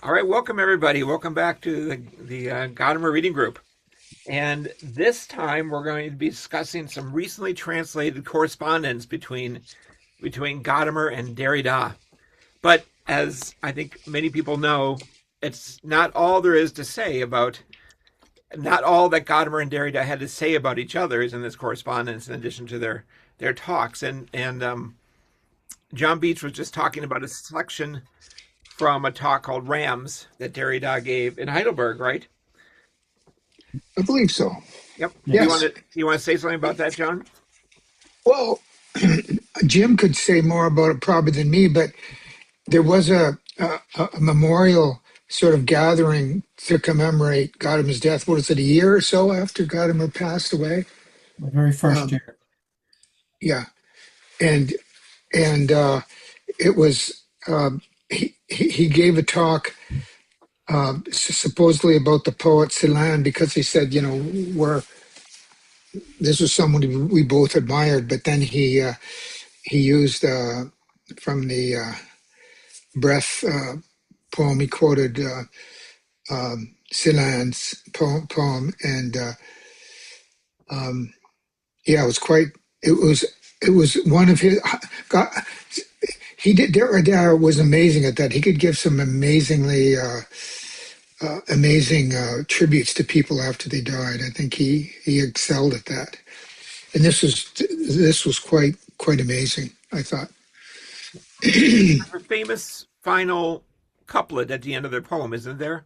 All right, welcome everybody. Welcome back to the Gadamer Reading Group. And this time we're going to be discussing some recently translated correspondence between Gadamer and Derrida. But as I think many people know, it's not all there is to say about, not all that Gadamer and Derrida had to say about each other is in this correspondence, in addition to their talks. And John Beach was just talking about a selection from a talk called Rams that Derrida gave in Heidelberg, right? I believe so. Yep. Yes. Do you want to say something about that, John? Well, Jim could say more about it probably than me, but there was a memorial sort of gathering to commemorate Gadamer's death. What is it, a year or so after Gadamer passed away? The very first Um, year. yeah, and and it was he gave a talk supposedly about the poet Celan because he said, we're this was someone we both admired, but then he used from the breath poem. He quoted Celan's poem, and yeah, it was quite. It was it was one of his. God, he did. Derrida was amazing at that. He could give some amazing tributes to people after they died. I think he excelled at that, and this was quite amazing, I thought. Her famous final couplet at the end of their poem, isn't there?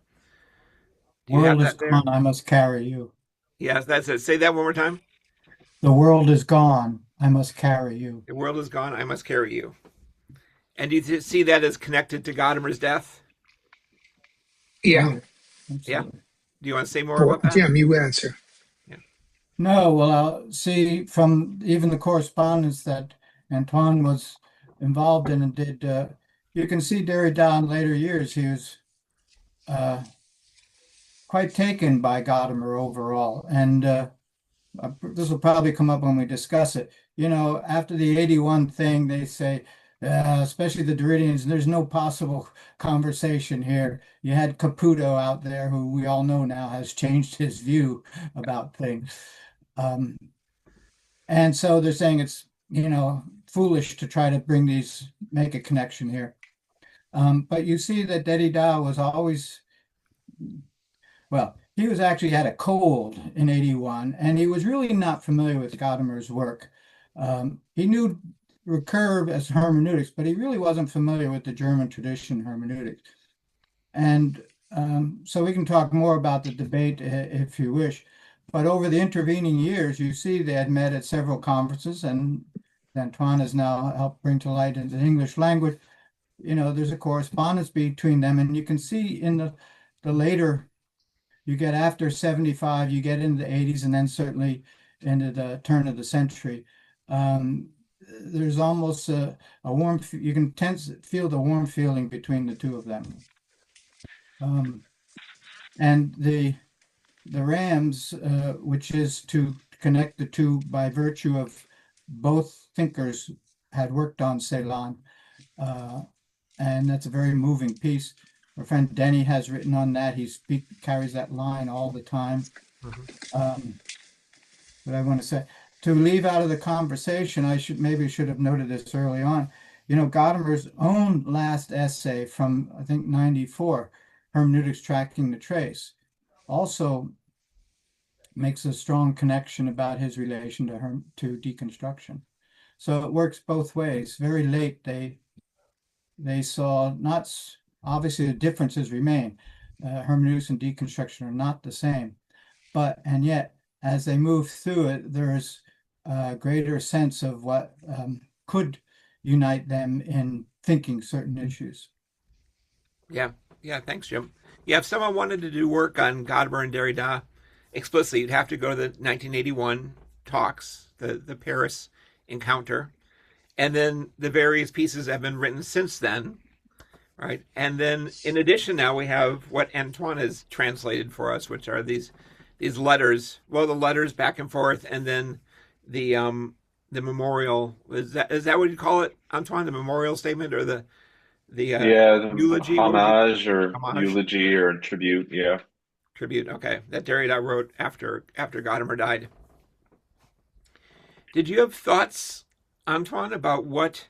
Do you have World is that there? gone, I must carry you. Yes, that's it. Say that one more time. The world is gone, I must carry you. The world is gone, I must carry you. And do you see that as connected to Gadamer's death? Oh, Yeah. yeah, Yeah. absolutely. Do you want to say more Oh, about that? Jim, you answer. Yeah. No, well, see from even the correspondence that Antoine was involved in and did, you can see Derrida in later years, he was uh, quite taken by Gadamer overall. And this will probably come up when we discuss it. After the 81 thing, they say, especially the Derridians, there's no possible conversation here. You had Caputo out there, who we all know now has changed his view about things. Um, and so they're saying it's, foolish to try to make a connection here. But you see that Derrida was always, well, he was actually had a cold in 81, and he was really not familiar with Gadamer's work. He knew recurve as hermeneutics, but he really wasn't familiar with the German tradition hermeneutics. And so we can talk more about the debate if you wish. But over the intervening years, you see they had met at several conferences, and Antoine has now helped bring to light in the English language. There's a correspondence between them, and you can see in the later you get after 75, you get into the 80s, and then certainly into the turn of the century. There's almost a warm, you can feel the warm feeling between the two of them. And the Rams, which is to connect the two by virtue of both thinkers had worked on Celan, and that's a very moving piece. Our friend Denny has written on that. He carries that line all the time. But I want to say, to leave out of the conversation, I should have noted this early on. Gadamer's own last essay from, I think, 94, Hermeneutics Tracking the Trace, also makes a strong connection about his relation to deconstruction. So it works both ways. Very late, they saw not obviously the differences remain. Hermeneutics and deconstruction are not the same, and yet as they move through it, there's a greater sense of what could unite them in thinking certain issues. Yeah. Yeah. Thanks, Jim. Yeah. If someone wanted to do work on Gadamer and Derrida explicitly, you'd have to go to the 1981 talks, the Paris encounter, and then the various pieces have been written since then, right? And then in addition, now we have what Antoine has translated for us, which are these letters. Well, the letters back and forth, and then the memorial. Is that what you call it, Antoine? The memorial statement or the The Yeah, the eulogy, what was it? homage or Homage eulogy or tribute. Yeah. tribute. Okay, that Derrida wrote after Gadamer died. Did you have thoughts, Antoine, about what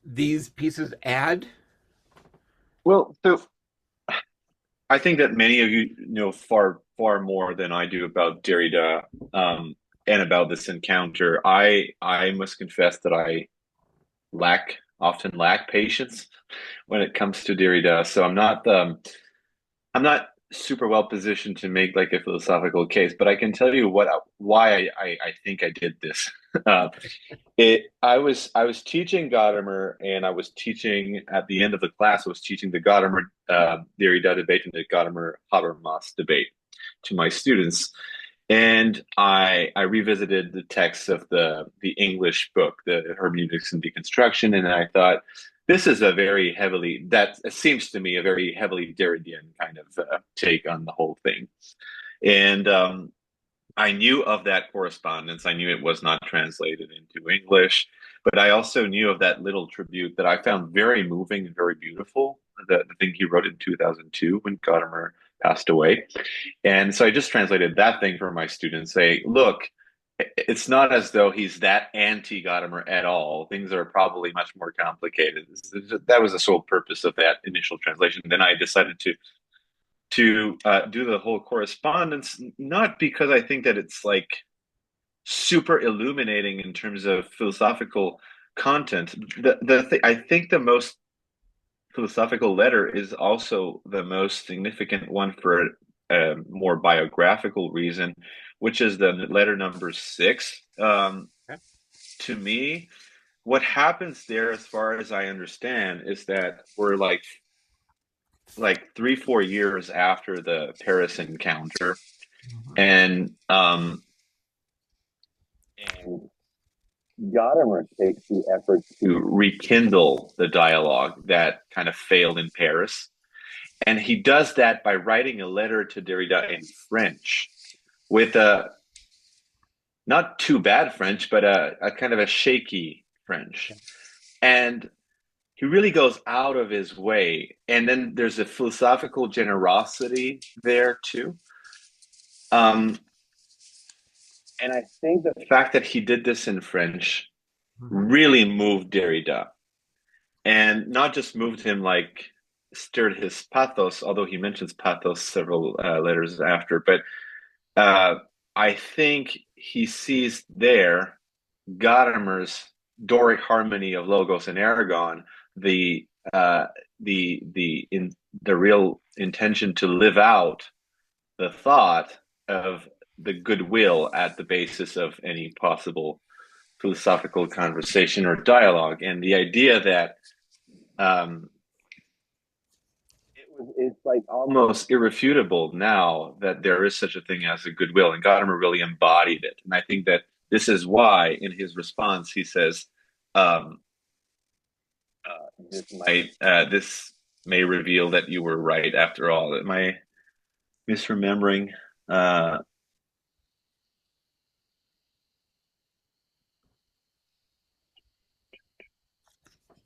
these pieces add? Well, so I think that many of you know far, far more than I do about Derrida, and about this encounter. I must confess that I often lack patience when it comes to Derrida. So I'm not super well positioned to make like a philosophical case, but I can tell you why I think I did this. Uh, I was teaching Gadamer, and I was teaching at the end of the class. I was teaching the Gadamer Derrida debate and the Gadamer Habermas debate to my students, and I revisited the text of the English book, the Hermeneutics and Deconstruction, and I thought this is a very heavily that seems to me a very heavily Derridian kind of take on the whole thing, and I knew of that correspondence. I knew it was not translated into English, but I also knew of that little tribute that I found very moving and very beautiful. The thing he wrote in 2002 when Gadamer passed away. And so I just translated that thing for my students, say, look, it's not as though he's that anti Gadamer at all. Things are probably much more complicated. That was the sole purpose of that initial translation. Then I decided to do the whole correspondence, not because I think that it's like super illuminating in terms of philosophical content. I think the most philosophical letter is also the most significant one for a more biographical reason, which is the letter number 6. Okay. To me, what happens there, as far as I understand, is that we're like 3 4 years after the Paris encounter, Mhm. and and Gadamer takes the effort to rekindle the dialogue that kind of failed in Paris, and he does that by writing a letter to Derrida in French with a not too bad French, but a kind of a shaky French, and he really goes out of his way. And then there's a philosophical generosity there too. Um, And I think the fact that he did this in French Mhm. really moved Derrida, and not just moved him like stirred his pathos, although he mentions pathos several letters after. But uh, I think he sees there Gadamer's Doric harmony of logos and ergon, the uh, the real intention to live out the thought of the goodwill at the basis of any possible philosophical conversation or dialogue, and the idea that um, it's like almost irrefutable now that there is such a thing as a goodwill, and Gadamer really embodied it. And I think that this is why, in his response, he says, um, this may reveal that you were right after all." Am I misremembering? Uh,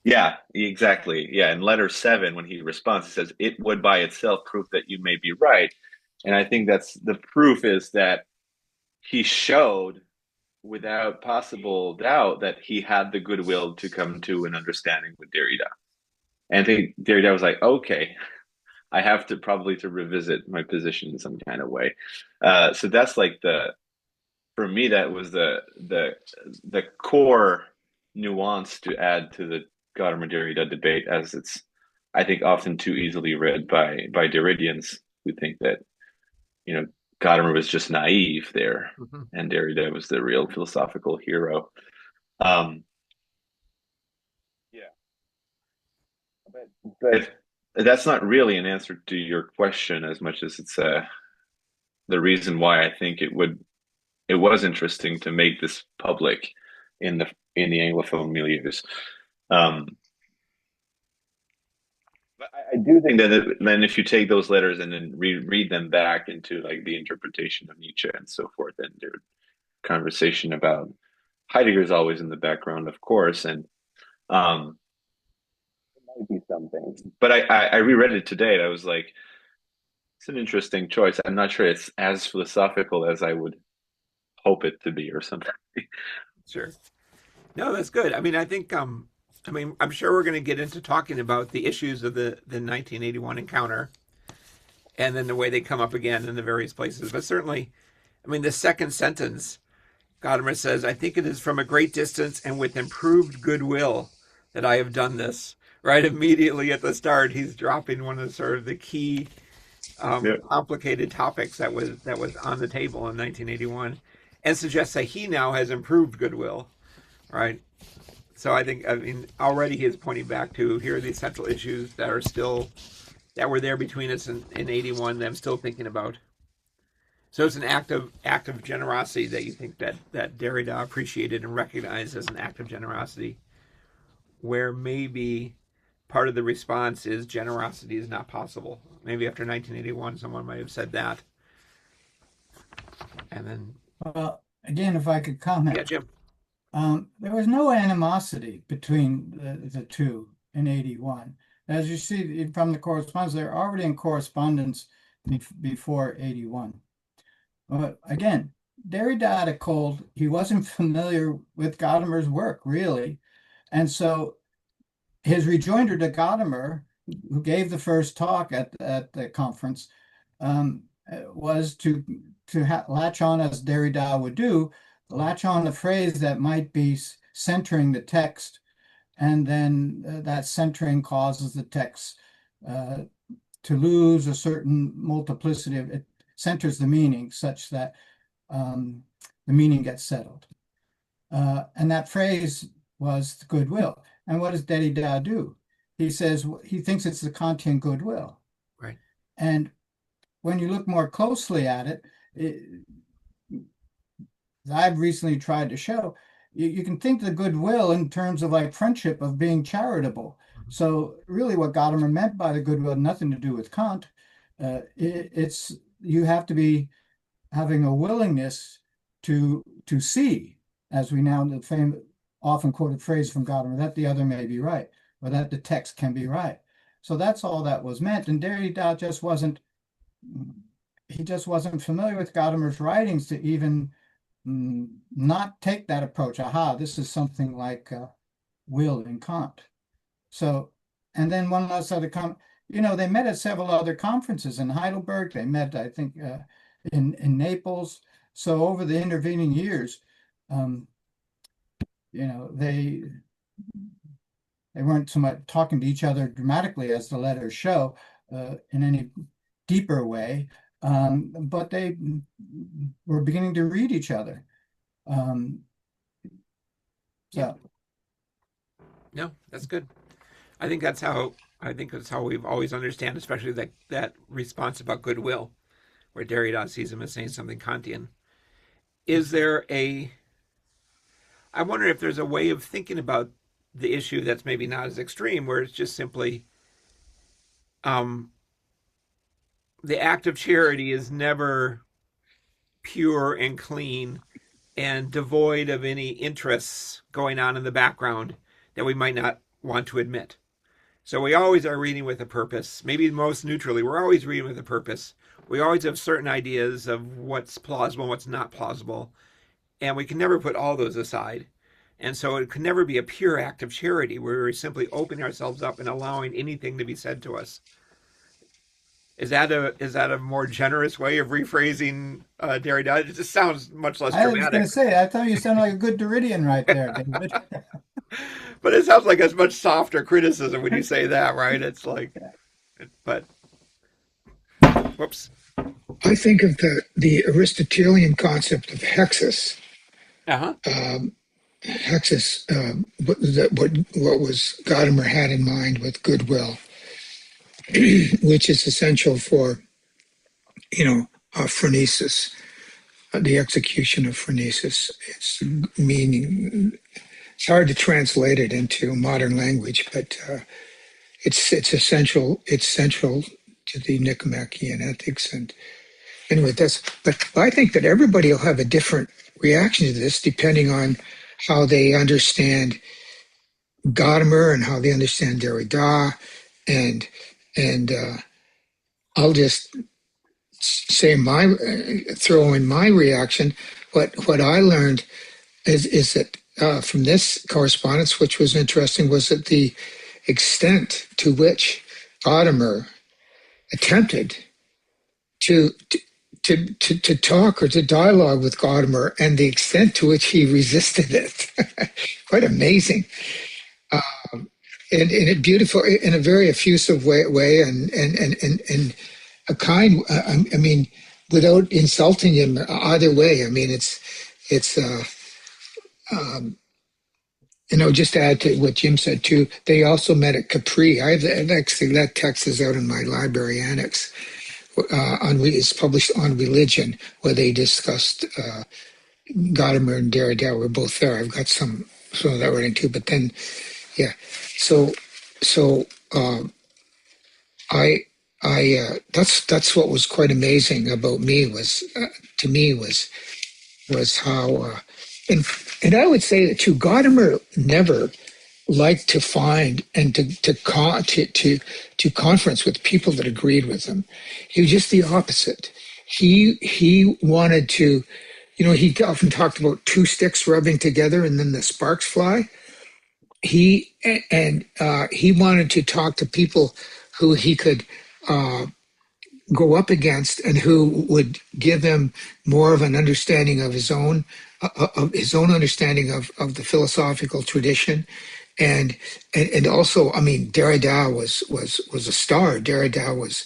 Yeah, exactly. Yeah, in letter 7, when he responds, he says, "It would by itself prove that you may be right." And I think that's the proof is that he showed without possible doubt that he had the goodwill to come to an understanding with Derrida. And I think Derrida was like, okay, I have to probably to revisit my position in some kind of way. So that's like for me, that was the core nuance to add to the Gadamer Derrida debate, as it's I think often too easily read by Derridians who think that you know Gadamer was just naive there, Mhm. and Derrida was the real philosophical hero. Um, yeah, but that's not really an answer to your question as much as it's the reason why I think it was interesting to make this public in the Anglophone milieus. Um, but I do think that then if you take those letters and then read them back into like the interpretation of Nietzsche and so forth, and their conversation about Heidegger's always in the background, of course, and um, might be something. But I reread it today and I was like, it's an interesting choice. I'm not sure it's as philosophical as I would hope it to be or something. Sure. No, that's good. I mean, I think I mean, I'm sure we're going to get into talking about the issues of the 1981 encounter and then the way they come up again in the various places. But certainly, I mean, the second sentence, Gadamer says, I think it is from a great distance and with improved goodwill that I have done this. Right immediately at the start, he's dropping one of the sort of the key Yeah. complicated topics that was on the table in 1981, and suggests that he now has improved goodwill. Right. So I think, I mean, already he is pointing back to here are the essential issues that are still that were there between us in 81 that I'm still thinking about. So it's an act of generosity that you think that Derrida appreciated and recognized as an act of generosity, where maybe part of the response is generosity is not possible. Maybe after 1981, someone might have said that, and then Again, if I could comment, yeah, Jim, there was no animosity between the two in 81. As you see from the correspondence, they're already in correspondence before 81. But again, Derrida had a cold. He wasn't familiar with Gadamer's work, really. And so his rejoinder to Gadamer, who gave the first talk at the conference, was to latch on, as Derrida would do, latch on a phrase that might be centering the text, and then that centering causes the text to lose a certain multiplicity of it, centers the meaning such that the meaning gets settled. And that phrase was goodwill. And what does Derrida do? He says he thinks it's the Kantian goodwill. right, And when you look more closely at it, I've recently tried to show, you can think the goodwill in terms of like friendship, of being charitable. So really what Gadamer meant by the goodwill had nothing to do with Kant. It's you have to be having a willingness to see, as we now the famous often quoted phrase from Gadamer, that the other may be right, or that the text can be right. So that's all that was meant. And Derrida just wasn't familiar with Gadamer's writings to even not take that approach. Aha, this is something like will in Kant. So, and then one last other comment. They met at several other conferences in Heidelberg. They met, I think, in Naples. So over the intervening years, they weren't so much talking to each other dramatically as the letters show in any deeper way, but they were beginning to read each other. no, that's good. I think that's how we've always understand, especially that response about goodwill, where Derrida sees him as saying something Kantian. Is there I wonder if there's a way of thinking about the issue that's maybe not as extreme, where it's just simply the act of charity is never pure and clean and devoid of any interests going on in the background that we might not want to admit. So we always are reading with a purpose. Maybe most neutrally, we're always reading with a purpose. We always have certain ideas of what's plausible and what's not plausible. And we can never put all those aside. And so it can never be a pure act of charity where we're simply opening ourselves up and allowing anything to be said to us. Is that a more generous way of rephrasing Derrida? It just sounds much less I was dramatic. going to say, I thought you sounded like a good Derridian right there, David. But it sounds like a much softer criticism when you say that, right? It's like, but whoops. I think of the Aristotelian concept of hexis. Uh-huh. Hexis, what was Gadamer had in mind with goodwill, which is essential for, phronesis, the execution of phronesis. It's meaning. It's hard to translate it into modern language, but it's essential. It's central to the Nicomachean ethics. And anyway, but I think that everybody will have a different reaction to this depending on how they understand Gadamer and how they understand Derrida, and and I'll just say throw in my reaction. What I learned is that from this correspondence, which was interesting, was that the extent to which Gadamer attempted to to talk or to dialogue with Gadamer, and the extent to which he resisted it. Quite amazing. In a beautiful, in a very effusive way, and a kind. I mean, without insulting him either way. I mean, it's just to add to what Jim said too. They also met at Capri. I've actually that text is out in my library annex. It's published on religion, where they discussed Gadamer and Derrida were both there. I've got some of that writing too. But then, yeah. So so that's what was quite amazing about me was to me was how and I would say that too. Gadamer never liked to find and to conference with people that agreed with him. He was just the opposite. He wanted to, he often talked about two sticks rubbing together and then the sparks fly. He wanted to talk to people who he could go up against and who would give him more of an understanding of his own understanding of the philosophical tradition. And also, I mean, Derrida was a star. Derrida was,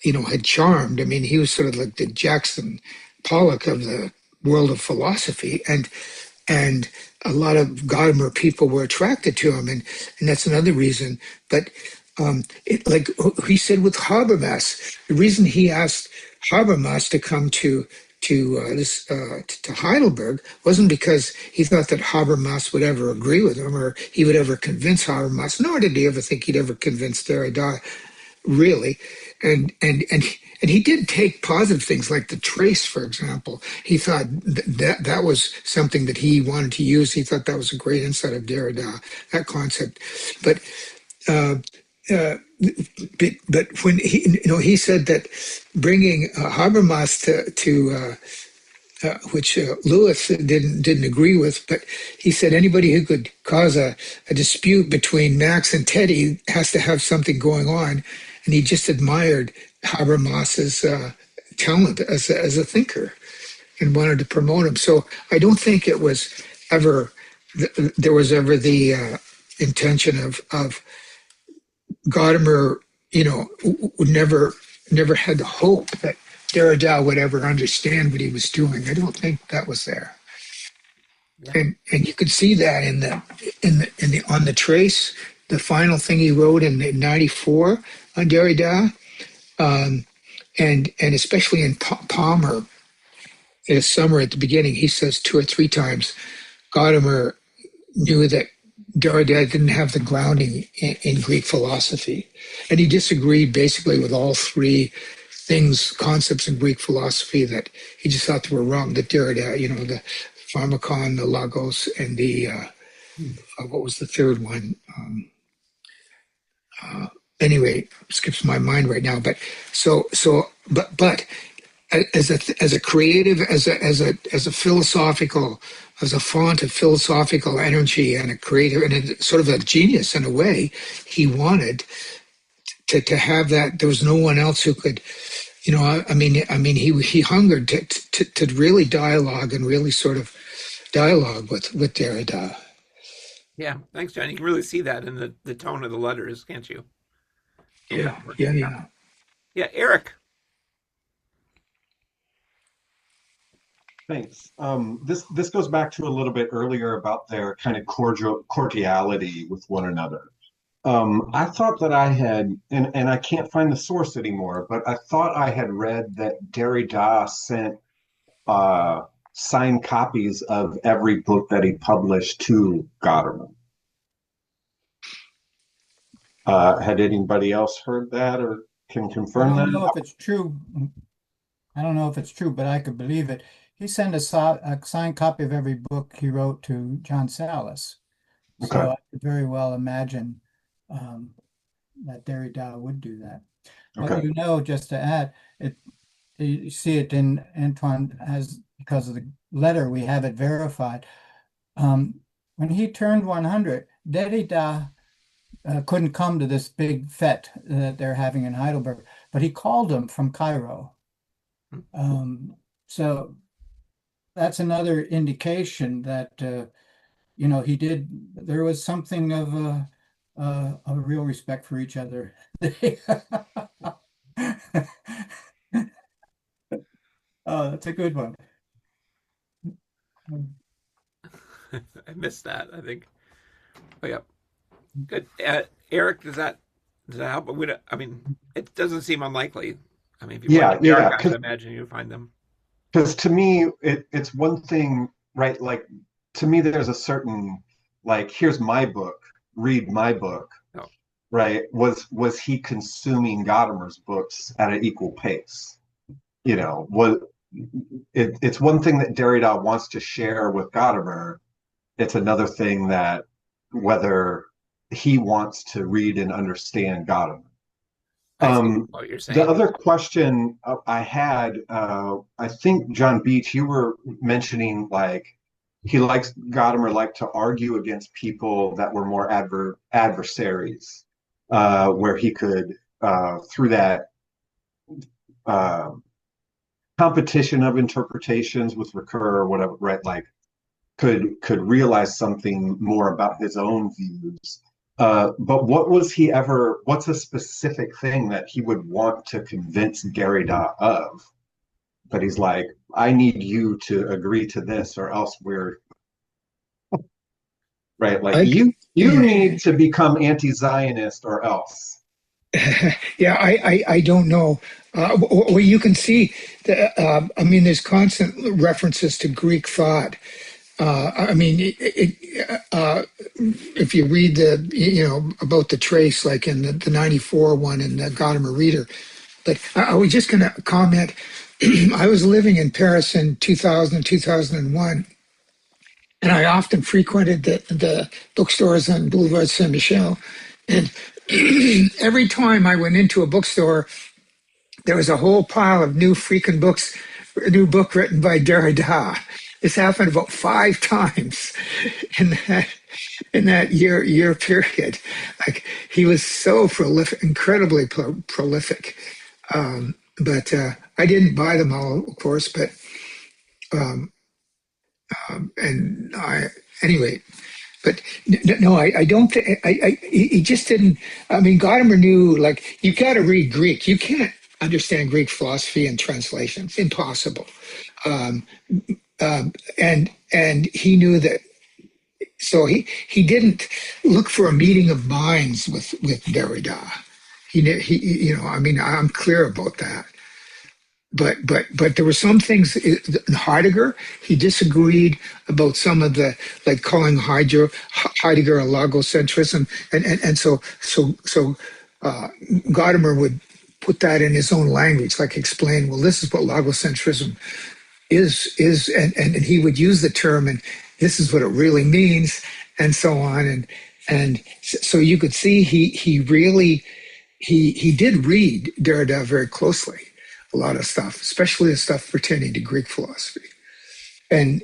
had charmed. I mean, he was sort of like the Jackson Pollock of the world of philosophy, and a lot of Gadamer people were attracted to him, and that's another reason. But like he said with Habermas, the reason he asked Habermas to come to Heidelberg wasn't because he thought that Habermas would ever agree with him or he would ever convince Habermas, nor did he ever think he'd ever convince Derrida, really. And he did take positive things like the trace, for example. He thought that was something that he wanted to use. He thought that was a great insight of Derrida, that concept. But uh, uh, but when he said that bringing Habermas to which Lewis didn't agree with, but he said anybody who could cause a dispute between Max and Teddy has to have something going on, and he just admired Habermas's talent as a thinker and wanted to promote him. So I don't think it was ever there was ever the intention of Gadamer, would never had the hope that Derrida would ever understand what he was doing. I don't think that was there. Yeah. And you could see that in the on the trace, the final thing he wrote in '94 on Derrida, and especially in Palmer, in a summary at the beginning, he says 2 or 3 times, Gadamer knew that Derrida didn't have the grounding in Greek philosophy, and he disagreed basically with all 3 concepts in Greek philosophy that he just thought they were wrong. That Derrida, the pharmakon, the logos, and the what was the third one? Anyway, skips my mind right now. But but as a creative, as a philosophical, as a font of philosophical energy and a creative and sort of a genius in a way, he wanted to have that. There was no one else who could. I mean, he hungered to really dialogue and really sort of dialogue with Derrida. Yeah, thanks, John. You can really see that in the tone of the letters, can't you? Yeah, yeah. Yeah, Eric. Thanks. This goes back to a little bit earlier about their kind of cordiality with one another. I thought that I had, and I can't find the source anymore, but I thought I had read that Derrida sent signed copies of every book that he published to Gadamer. Had anybody else heard that or can I confirm don't know that? if it's true. I don't know if it's true, but I could believe it. He sent a signed copy of every book he wrote to John Salas. So Okay. I could very well imagine that Derrida would do that. But Okay. just to add, it you see it in Antoine as because of the letter, we have it verified. When he turned 100, Derrida couldn't come to this big fete that they're having in Heidelberg, but he called him from Cairo. So that's another indication that he did. There was something of a real respect for each other. Oh, that's a good one. I missed that, I think. Oh, yeah. Good. Eric, does that help? We don't, I mean, it doesn't seem unlikely. I mean, if you went to Yeah, the yeah, archives, I imagine you'd find them. because to me it's one thing, right? Like to me, there's a certain like, here's my book, read my book, Oh, right? Was he consuming Gadamer's books at an equal pace? Was it's one thing that Derrida wants to share with Gadamer. It's another thing that whether he wants to read and understand Gadamer. I see Um, what you're the saying. other question I had, I think John Beach, you were mentioning like Gadamer liked to argue against people that were more adversaries, where he could through that uh, competition of interpretations with Recur or whatever, right? Like could realize something more about his own views. But what's a specific thing that he would want to convince Derrida of? But he's like, I need you to agree to this or else we're right. Like I you need to become anti-Zionist or else. yeah, I don't know. Well, you can see that. I mean, there's constant references to Greek thought. I mean, if you read about the trace, like in the 94 one in the Gadamer Reader, but I was just going to comment. I was living in Paris in 2000, 2001, and I often frequented the bookstores on Boulevard Saint Michel. And every time I went into a bookstore, there was a whole pile of new freaking books, a new book written by Derrida. This happened about 5 times in that year period. Like he was so prolific, incredibly prolific. But I didn't buy them all, of course. But and I anyway. But no, I don't think he just didn't. I mean, Gadamer knew like you got to read Greek. You can't understand Greek philosophy and translation. It's impossible. Um, and he knew that. So he didn't look for a meeting of minds with Derrida. He I mean I'm clear about that. But there were some things in Heidegger. He disagreed about some of the like calling Heidegger a logocentrism, and Gadamer would put that in his own language, like explain, well, this is what logocentrism is, and he would use the term, and this is what it really means, and so on, and so you could see he really he did read Derrida very closely, a lot of stuff, especially the stuff pertaining to Greek philosophy, and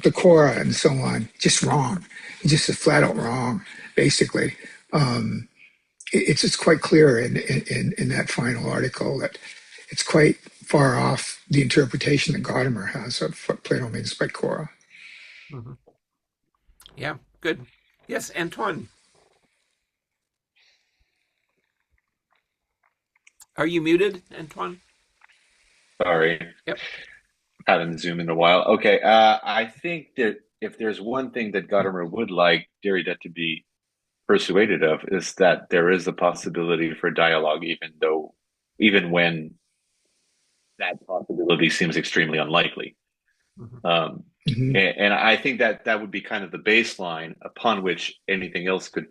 the Cora and so on, just wrong, just flat out wrong, basically. It's quite clear in that final article that it's quite far off the interpretation that Gadamer has of what Plato means by Cora. Mhm. Yeah, good. Yes, Antoine, are you muted, Antoine? Sorry, Yep. haven't zoomed in a while. Okay, I think that if there's one thing that Gadamer would like Derrida to be persuaded of is that there is a possibility for dialogue, even when that possibility seems extremely unlikely. Mhm. Um, Hmm. and I think that that would be kind of the baseline upon which anything else could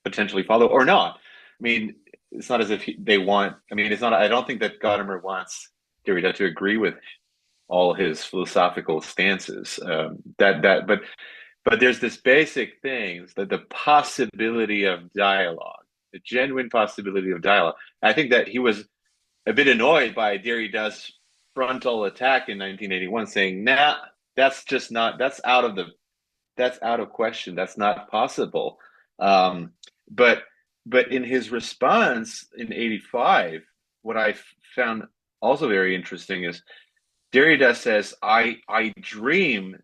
potentially follow or not. I mean, it's not as if they want. I mean, it's not. I don't think that Gadamer wants Derrida to agree with all his philosophical stances. But there's this basic things that the possibility of dialogue, the genuine possibility of dialogue. I think that he was a bit annoyed by Derrida's frontal attack in 1981, saying, "Nah, that's just not. That's out of question. That's not possible." Um, but but in his response in '85, what I found also very interesting is Derrida says, "I dream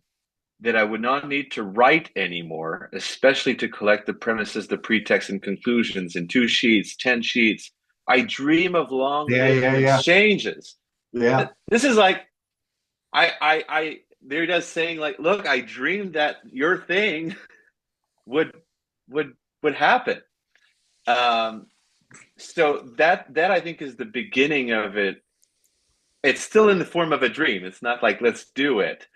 that I would not need to write anymore, especially to collect the premises, the pretext, and conclusions in 2 sheets, 10 sheets. I dream of long Yeah, living yeah, yeah, exchanges." yeah. This is like there does saying like, look, I dreamed that your thing would would would happen. Um, so that I think is the beginning of it. It's still in the form of a dream. It's not like let's do it.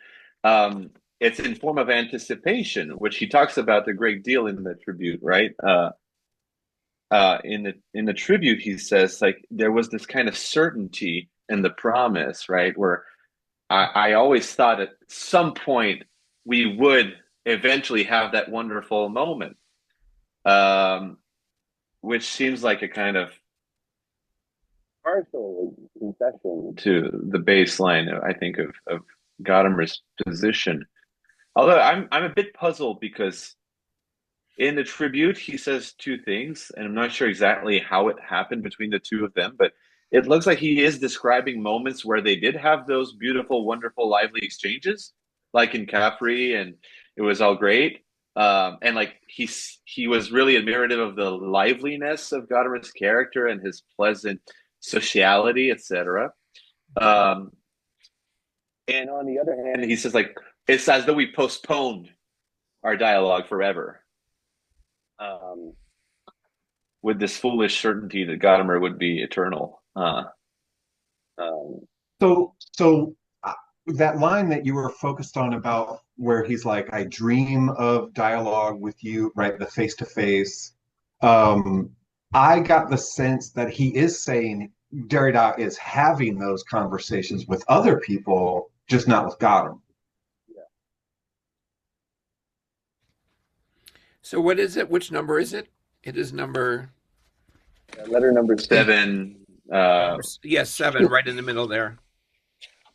Um, it's in form of anticipation, which he talks about a great deal in the tribute, right? In the tribute, he says like there was this kind of certainty in the promise, right? Where I always thought at some point we would eventually have that wonderful moment, um, which seems like a kind of partial concession to the baseline, I think, of Gadamer's position. Although I'm a bit puzzled because in the tribute he says two things, and I'm not sure exactly how it happened between the two of them, but it looks like he is describing moments where they did have those beautiful, wonderful, lively exchanges, like in Capri, and it was all great. And like he was really admirative of the liveliness of Gadamer's character and his pleasant sociality, etc. Um, and on the other hand, he says like it's as though we postponed our dialogue forever, um, with this foolish certainty that Gadamer would be eternal. Um, So that line that you were focused on about where he's like, I dream of dialogue with you, right? The face to face. I got the sense that he is saying Derrida is having those conversations with other people, just not with Gotham. So what is it? Which number is it? It is number letter number 7. yes, 7, right in the middle there.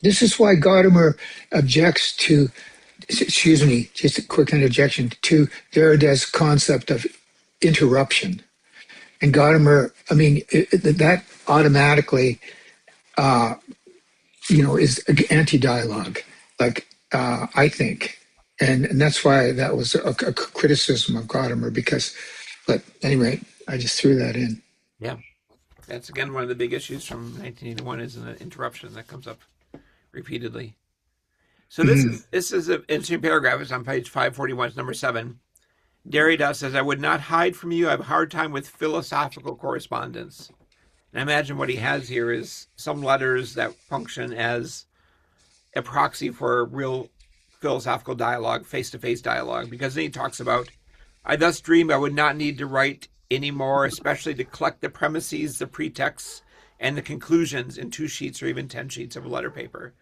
This is why Gadamer objects to, excuse me, just a quick interjection, to Derrida's concept of interruption. And Gadamer, I mean, that automatically, is anti-dialogue, like, I think. And that's why that was a criticism of Gadamer, but anyway, I just threw that in. Yeah. That's again one of the big issues from 1981 is an interruption that comes up repeatedly. So this is an interesting paragraph. It's on page 541, it's number 7. Derrida says, "I would not hide from you. I have a hard time with philosophical correspondence." And I imagine what he has here is some letters that function as a proxy for real philosophical dialogue, face-to-face dialogue, because then he talks about, "I thus dream I would not need to write anymore, especially to collect the premises, the pretexts, and the conclusions in 2 sheets or even 10 sheets of letter paper."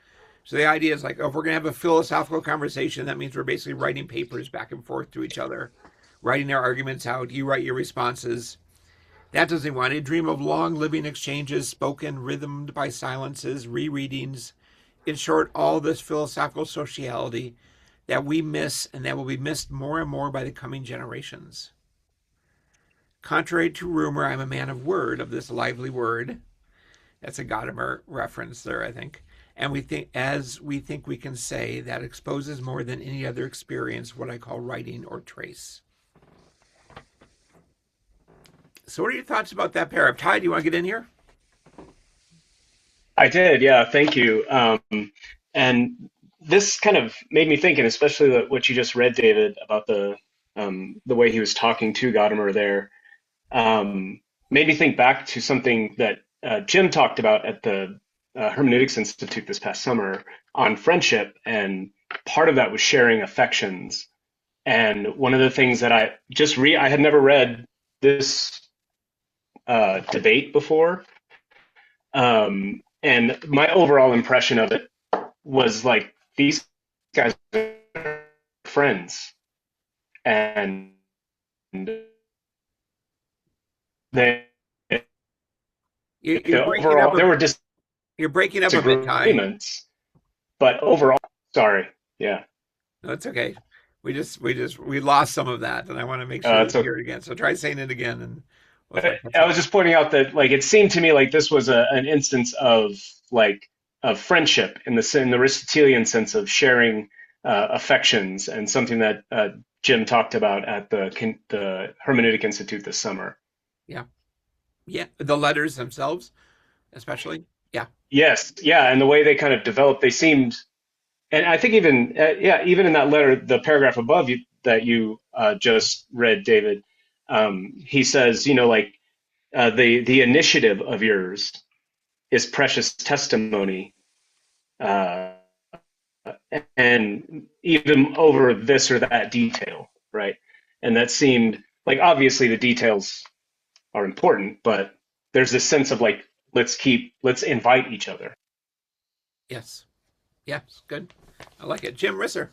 So the idea is like, if we're going to have a philosophical conversation, that means we're basically writing papers back and forth to each other, writing our arguments out. You write your responses. That doesn't want to dream of long living exchanges, spoken, rhythmed by silences, rereadings. In short, all this philosophical sociality that we miss and that will be missed more and more by the coming generations. Contrary to rumor, I'm a man of word, of this lively word. That's a Gadamer reference there, I think. And we think we can say that exposes more than any other experience what I call writing or trace. So what are your thoughts about that paragraph? Ty, do you want to get in here? I did, yeah, thank you. And this kind of made me think, and especially what you just read, David, about the way he was talking to Gadamer there, made me think back to something that Jim talked about at the Hermeneutics Institute this past summer on friendship, and part of that was sharing affections. And one of the things that I had never read this debate before, and my overall impression of it was like these guys are friends, and they You're the breaking up overall there were you're breaking up a bit, Ty. disagreements, but overall, sorry, yeah, No, it's okay. We lost some of that, and I want to make sure that it's you okay. hear it again. So try saying it again, and we'll try to catch I up. was just pointing out that like it seemed to me like this was an instance of like of friendship in the Aristotelian sense of sharing affections, and something that Jim talked about at the Hermeneutic Institute this summer. Yeah, yeah. The letters themselves, especially. Yeah, Yes, yeah, and the way they kind of developed, they seemed, and I think even yeah, even in that letter, the paragraph above you that you just read, David, he says, you know, like the initiative of yours is precious testimony, uh, and even over this or that detail, right? And that seemed like obviously the details are important, but there's this sense of like let's invite each other. yes, yes. Good. I like it. Jim Risser.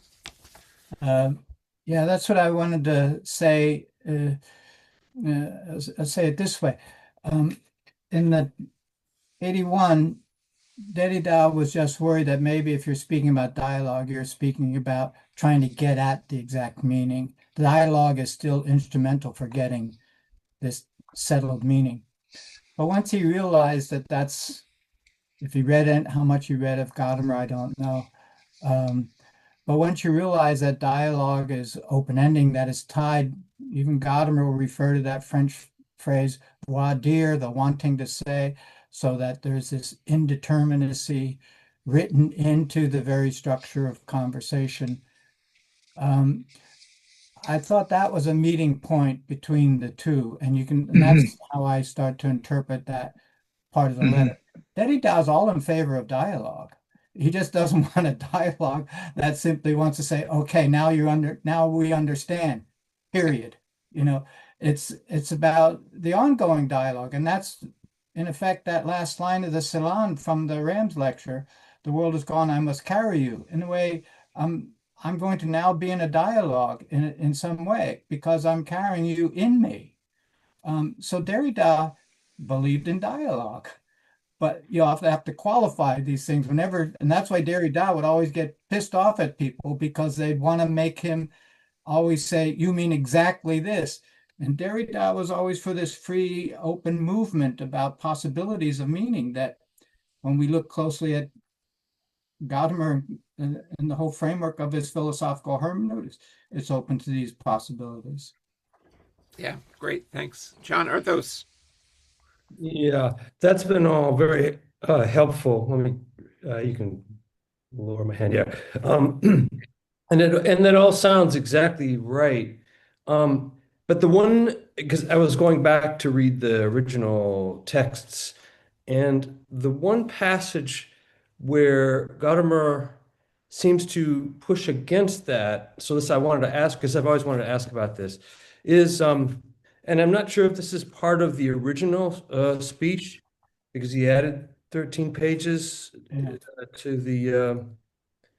Yeah, that's what I wanted to say. I'll say it this way. Um, in the 81, Derrida was just worried that maybe if you're speaking about dialogue, you're speaking about trying to get at the exact meaning. The dialogue is still instrumental for getting this settled meaning. But once he realized that that's, if he read it, how much he read of Gadamer, I don't know. Um, but once you realize that dialogue is open ending, that is tied, even Gadamer will refer to that French phrase, voir dire, the wanting to say, so that there's this indeterminacy written into the very structure of conversation. Um, I thought that was a meeting point between the two, and and Hmm. that's how I start to interpret that part of the Hmm. letter. Derrida is all in favor of dialogue. He just doesn't want a dialogue that simply wants to say, okay, now we understand, period. You know, it's about the ongoing dialogue. And that's in effect that last line of the Celan from the Rams lecture, the world is gone, I must carry you. In a way, I'm going to now be in a dialogue in some way because I'm carrying you in me. So Derrida believed in dialogue, but you have to qualify these things whenever, and that's why Derrida would always get pissed off at people because they'd want to make him always say, "You mean exactly this." And Derrida was always for this free, open movement about possibilities of meaning. That when we look closely at Gadamer and the whole framework of his philosophical hermeneutics, it's open to these possibilities. Yeah, great. Thanks, John Arthos. Yeah, that's been all very helpful. Let me, you can lower my hand. Yeah. And that all sounds exactly right. But the one, because I was going back to read the original texts, and the one passage where Gadamer seems to push against that, so this I wanted to ask, because I've always wanted to ask about this, is, and I'm not sure if this is part of the original speech, because he added 13 pages Yeah. to the,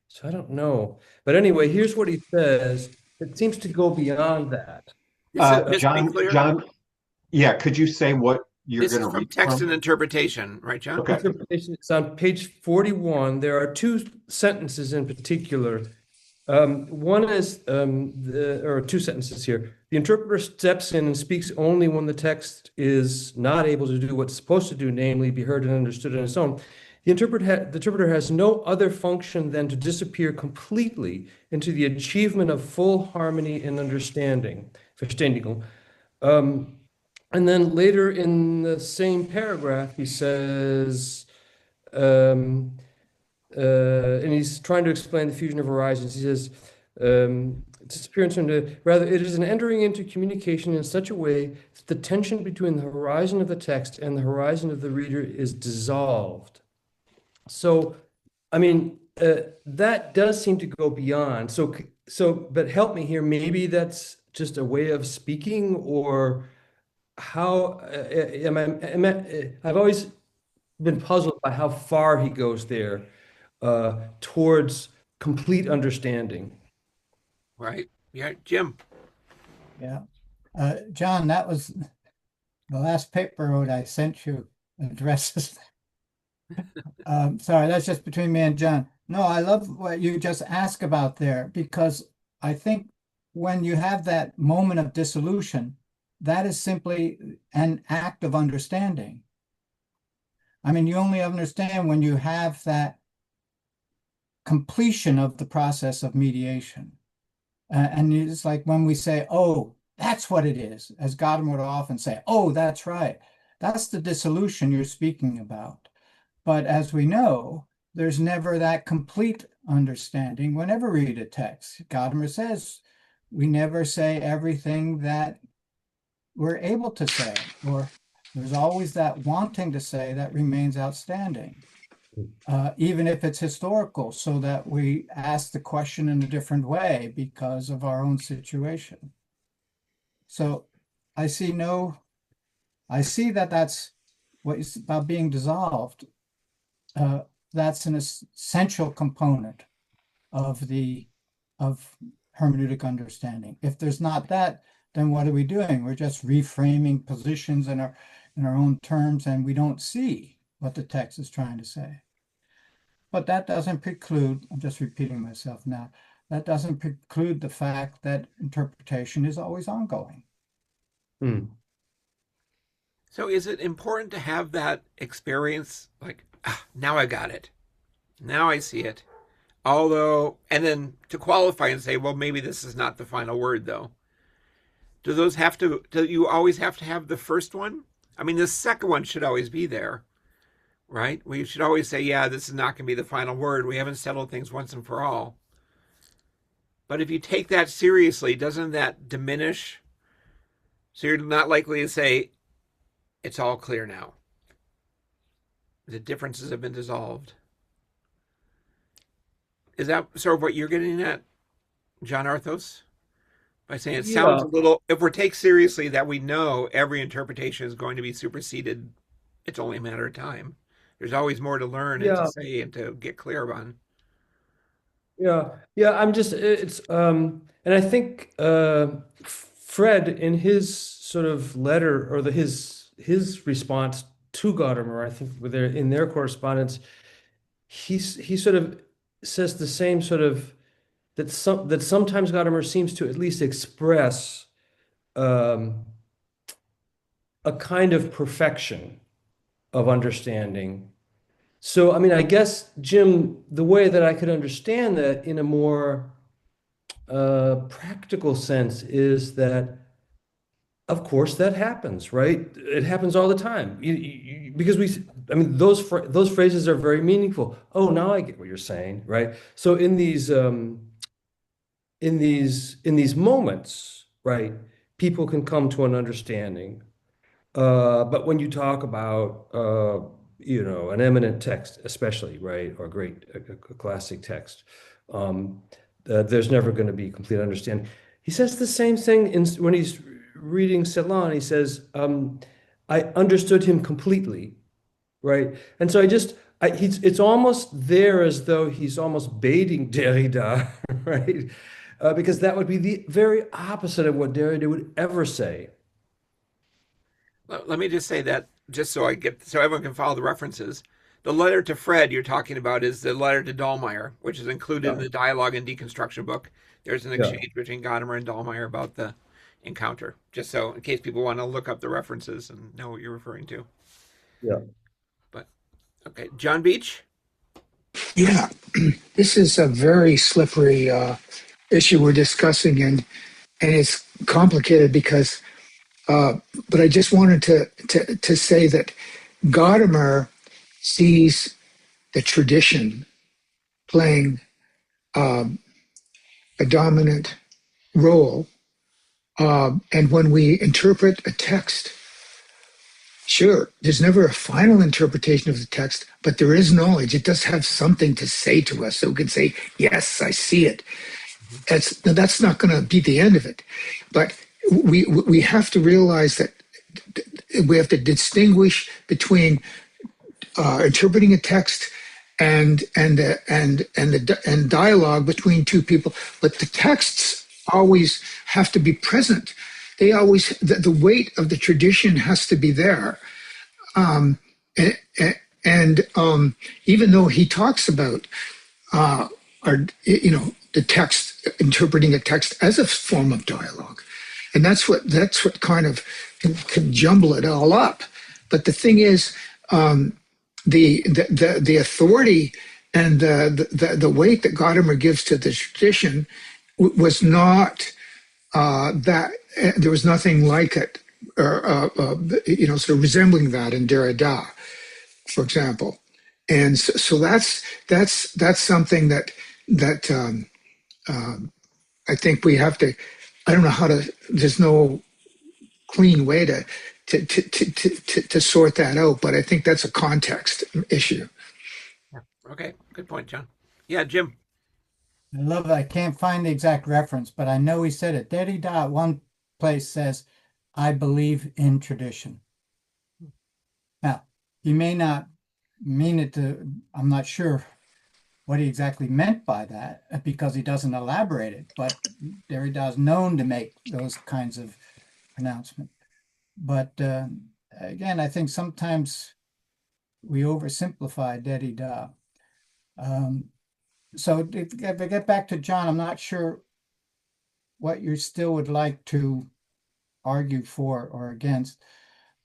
so I don't know. But anyway, here's what he says. It seems to go beyond that. Just to be clear, John, yeah, could you say what you're this going is to from read text and from? interpretation, right, John? Okay. Interpretation is on page 41. There are two sentences in particular. One is, or two sentences here. The interpreter steps in and speaks only when the text is not able to do what's supposed to do, namely be heard and understood on its own. The interpreter has no other function than to disappear completely into the achievement of full harmony and understanding. Verständigung. And then later in the same paragraph, he says, um, and he's trying to explain the fusion of horizons. He says, disappearance into, rather, it is an entering into communication in such a way that the tension between the horizon of the text and the horizon of the reader is dissolved. So, I mean, that does seem to go beyond. But help me here. Maybe that's just a way of speaking, or how I've always been puzzled by how far he goes there. towards complete understanding. Right. Yeah, Jim. Yeah. John, that was the last paper road I sent you addresses. Sorry, that's just between me and John. No, I love what you just asked about there, because I think when you have that moment of dissolution, that is simply an act of understanding. I mean, you only understand when you have that completion of the process of mediation. And it's like when we say, oh, that's what it is, as Gadamer would often say, oh, that's right. That's the dissolution you're speaking about. But as we know, there's never that complete understanding whenever we read a text. Gadamer says we never say everything that we're able to say, or there's always that wanting to say that remains outstanding, even if it's historical, so that we ask the question in a different way because of our own situation. So I see that that's what is about being dissolved. That's an essential component of hermeneutic understanding. If there's not that, then what are we doing? We're just reframing positions in our own terms, and we don't see what the text is trying to say. But that doesn't preclude, I'm just repeating myself now, that doesn't preclude the fact that interpretation is always ongoing. Hmm. So is it important to have that experience like, now I got it. Now I see it. Although, and then to qualify and say, well, maybe this is not the final word, though. Do you always have to have the first one? I mean, the second one should always be there, right? We should always say, yeah, this is not going to be the final word. We haven't settled things once and for all. But if you take that seriously, doesn't that diminish? So you're not likely to say, it's all clear now. The differences have been dissolved. Is that sort of what you're getting at, John Arthos? By saying it sounds Yeah, a little, if we take seriously that we know every interpretation is going to be superseded, it's only a matter of time. There's always more to learn and to yeah, say and to get clear on. yeah. I'm just and I think Fred in his sort of letter or his response to Gadamer, I think in their correspondence, he sort of says the same sort of that sometimes Gadamer seems to at least express um, a kind of perfection of understanding. So, I mean, I guess, Jim, the way that I could understand that in a more practical sense is that, of course, that happens, right? It happens all the time. Because I mean, those phrases are very meaningful. Oh, now I get what you're saying, right? So in these moments, right, people can come to an understanding. But when you talk about an eminent text, especially, right, or a classic text, there's never going to be complete understanding. He says the same thing when he's reading Celan. He says, "I understood him completely," right? And so it's almost there as though he's almost baiting Derrida, right? Because that would be the very opposite of what Derrida would ever say. Let me just say that, just so everyone can follow the references. The letter to Fred you're talking about is the letter to Dahlmeyer, which is included in Yeah, the Dialogue and Deconstruction book. There's an yeah, exchange between Gadamer and Dahlmeyer about the encounter, just so in case people want to look up the references and know what you're referring to. yeah. But okay, John Beach. Yeah, this is a very slippery issue we're discussing, and it's complicated because. But I just wanted to say that Gadamer sees the tradition playing um, a dominant role, and when we interpret a text, sure, there's never a final interpretation of the text, but there is knowledge. It does have something to say to us, so we can say, "Yes, I see it." That's not going to be the end of it, but we have to realize that we have to distinguish between interpreting a text and dialogue between two people, but the texts always have to be present. They always the weight of the tradition has to be there. Um, and even though he talks about our, the text, interpreting a text as a form of dialogue, and that's what kind of can jumble it all up. But the thing is, the authority and the weight that Gadamer gives to the tradition was not that. There was nothing like it, or sort of resembling that in Derrida, for example. And so that's something that I think we have to. I don't know how to. There's no clean way to sort that out, but I think that's a context issue. Okay, good point, John. Yeah, Jim. I love that. I can't find the exact reference, but I know he said it. Derrida at one place says, "I believe in tradition." Now, he may not mean it to, I'm not sure what he exactly meant by that because he doesn't elaborate it, but Derrida is known to make those kinds of pronouncements. But again, I think sometimes we oversimplify Derrida. So to get back to John, I'm not sure what you still would like to argue for or against,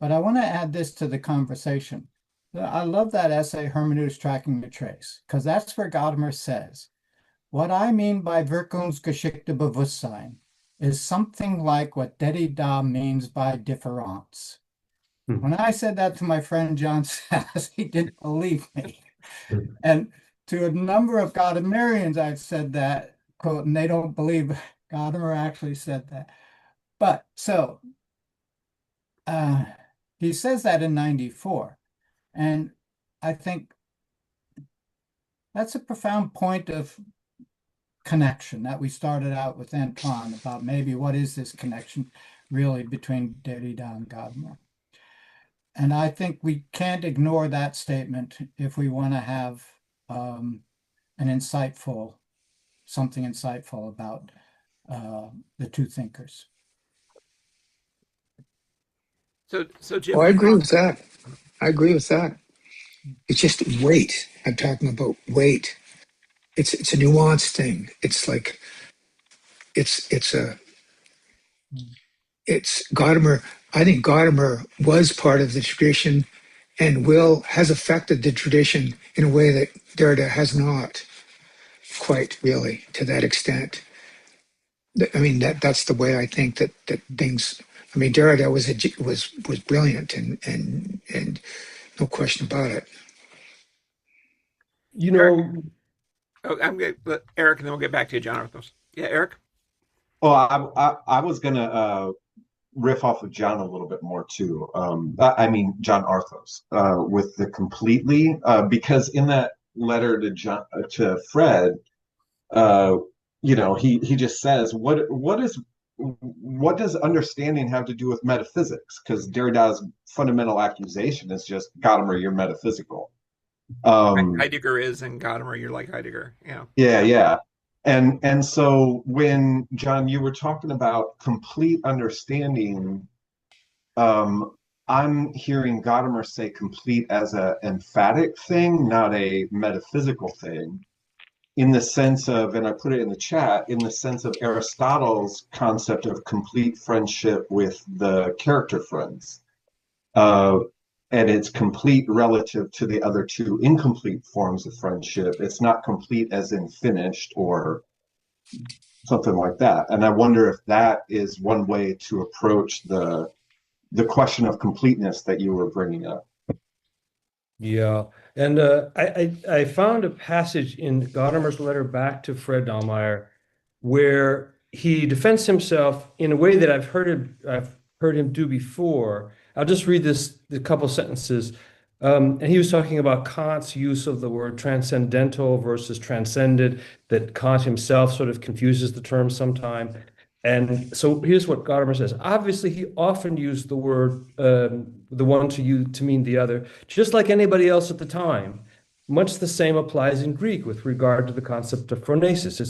but I want to add this to the conversation. I love that essay, Hermeneutics Tracking the Trace, because that's where Gadamer says, what I mean by Wirkungsgeschichte Bewusstsein is something like what Derrida means by difference. When I said that to my friend John Sass, he didn't believe me. And to a number of Gadamerians, I've said that, quote, and they don't believe Gadamer actually said that. But so he says that in 94. And I think that's a profound point of connection that we started out with Antoine about maybe what is this connection really between Derrida and Gadamer. And I think we can't ignore that statement if we want to have something insightful about the two thinkers. So Jim, Oh, I agree with that. I agree with that. It's just weight. I'm talking about weight. It's a nuanced thing. It's like it's Gadamer. I think Gadamer was part of the tradition and has affected the tradition in a way that Derrida has not quite really to that extent. I mean, that's the way I think that things. I mean, Derrida was brilliant and no question about it. You know, I'm going to Eric, and then we'll get back to you, John Arthos. Yeah, Eric. Oh, I was gonna riff off of John a little bit more too. I mean John Arthos with the completely because in that letter to Fred, he just says what does understanding have to do with metaphysics? Because Derrida's fundamental accusation is just Gadamer, you're metaphysical. Heidegger is, and Gadamer, you're like Heidegger. Yeah. Yeah. And so when John, you were talking about complete understanding, I'm hearing Gadamer say complete as an emphatic thing, not a metaphysical thing, in the sense of, and I put it in the chat, in the sense of Aristotle's concept of complete friendship with the character friends. And it's complete relative to the other two incomplete forms of friendship. It's not complete as in finished or something like that. And I wonder if that is one way to approach the question of completeness that you were bringing up. yeah. And I found a passage in Gadamer's letter back to Fred Dahlmeyer where he defends himself in a way that I've heard him do before. I'll just read the couple sentences. And he was talking about Kant's use of the word transcendental versus transcended, that Kant himself sort of confuses the term sometime. And so here's what Gadamer says. Obviously, he often used the word, the one to mean the other, just like anybody else at the time. Much the same applies in Greek with regard to the concept of phronesis.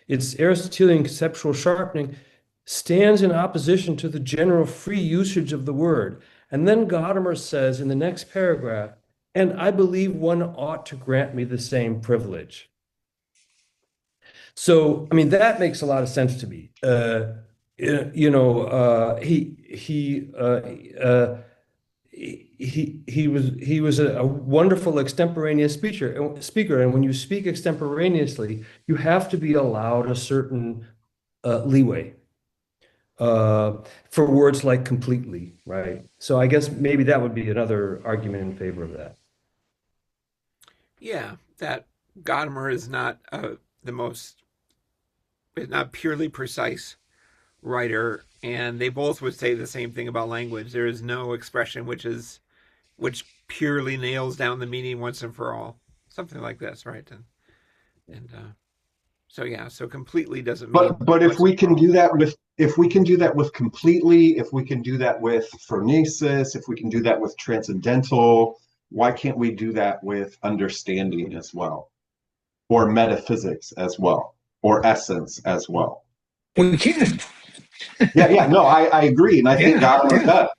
Its Aristotelian conceptual sharpening stands in opposition to the general free usage of the word. And then Gadamer says in the next paragraph, and I believe one ought to grant me the same privilege. So, I mean, that makes a lot of sense to me. He was a wonderful extemporaneous speaker, and when you speak extemporaneously, you have to be allowed a certain leeway for words like completely, right? So I guess maybe that would be another argument in favor of that. Yeah, that Gadamer is not is not purely precise writer, and they both would say the same thing about language. There is no expression which purely nails down the meaning once and for all. Something like this, right? And so yeah, so completely doesn't mean. But if we can do that with completely, if we can do that with phronesis, if we can do that with transcendental, why can't we do that with understanding as well, or metaphysics as well, or essence as well? We can. Yeah, no, I agree, and I think Gadamer does.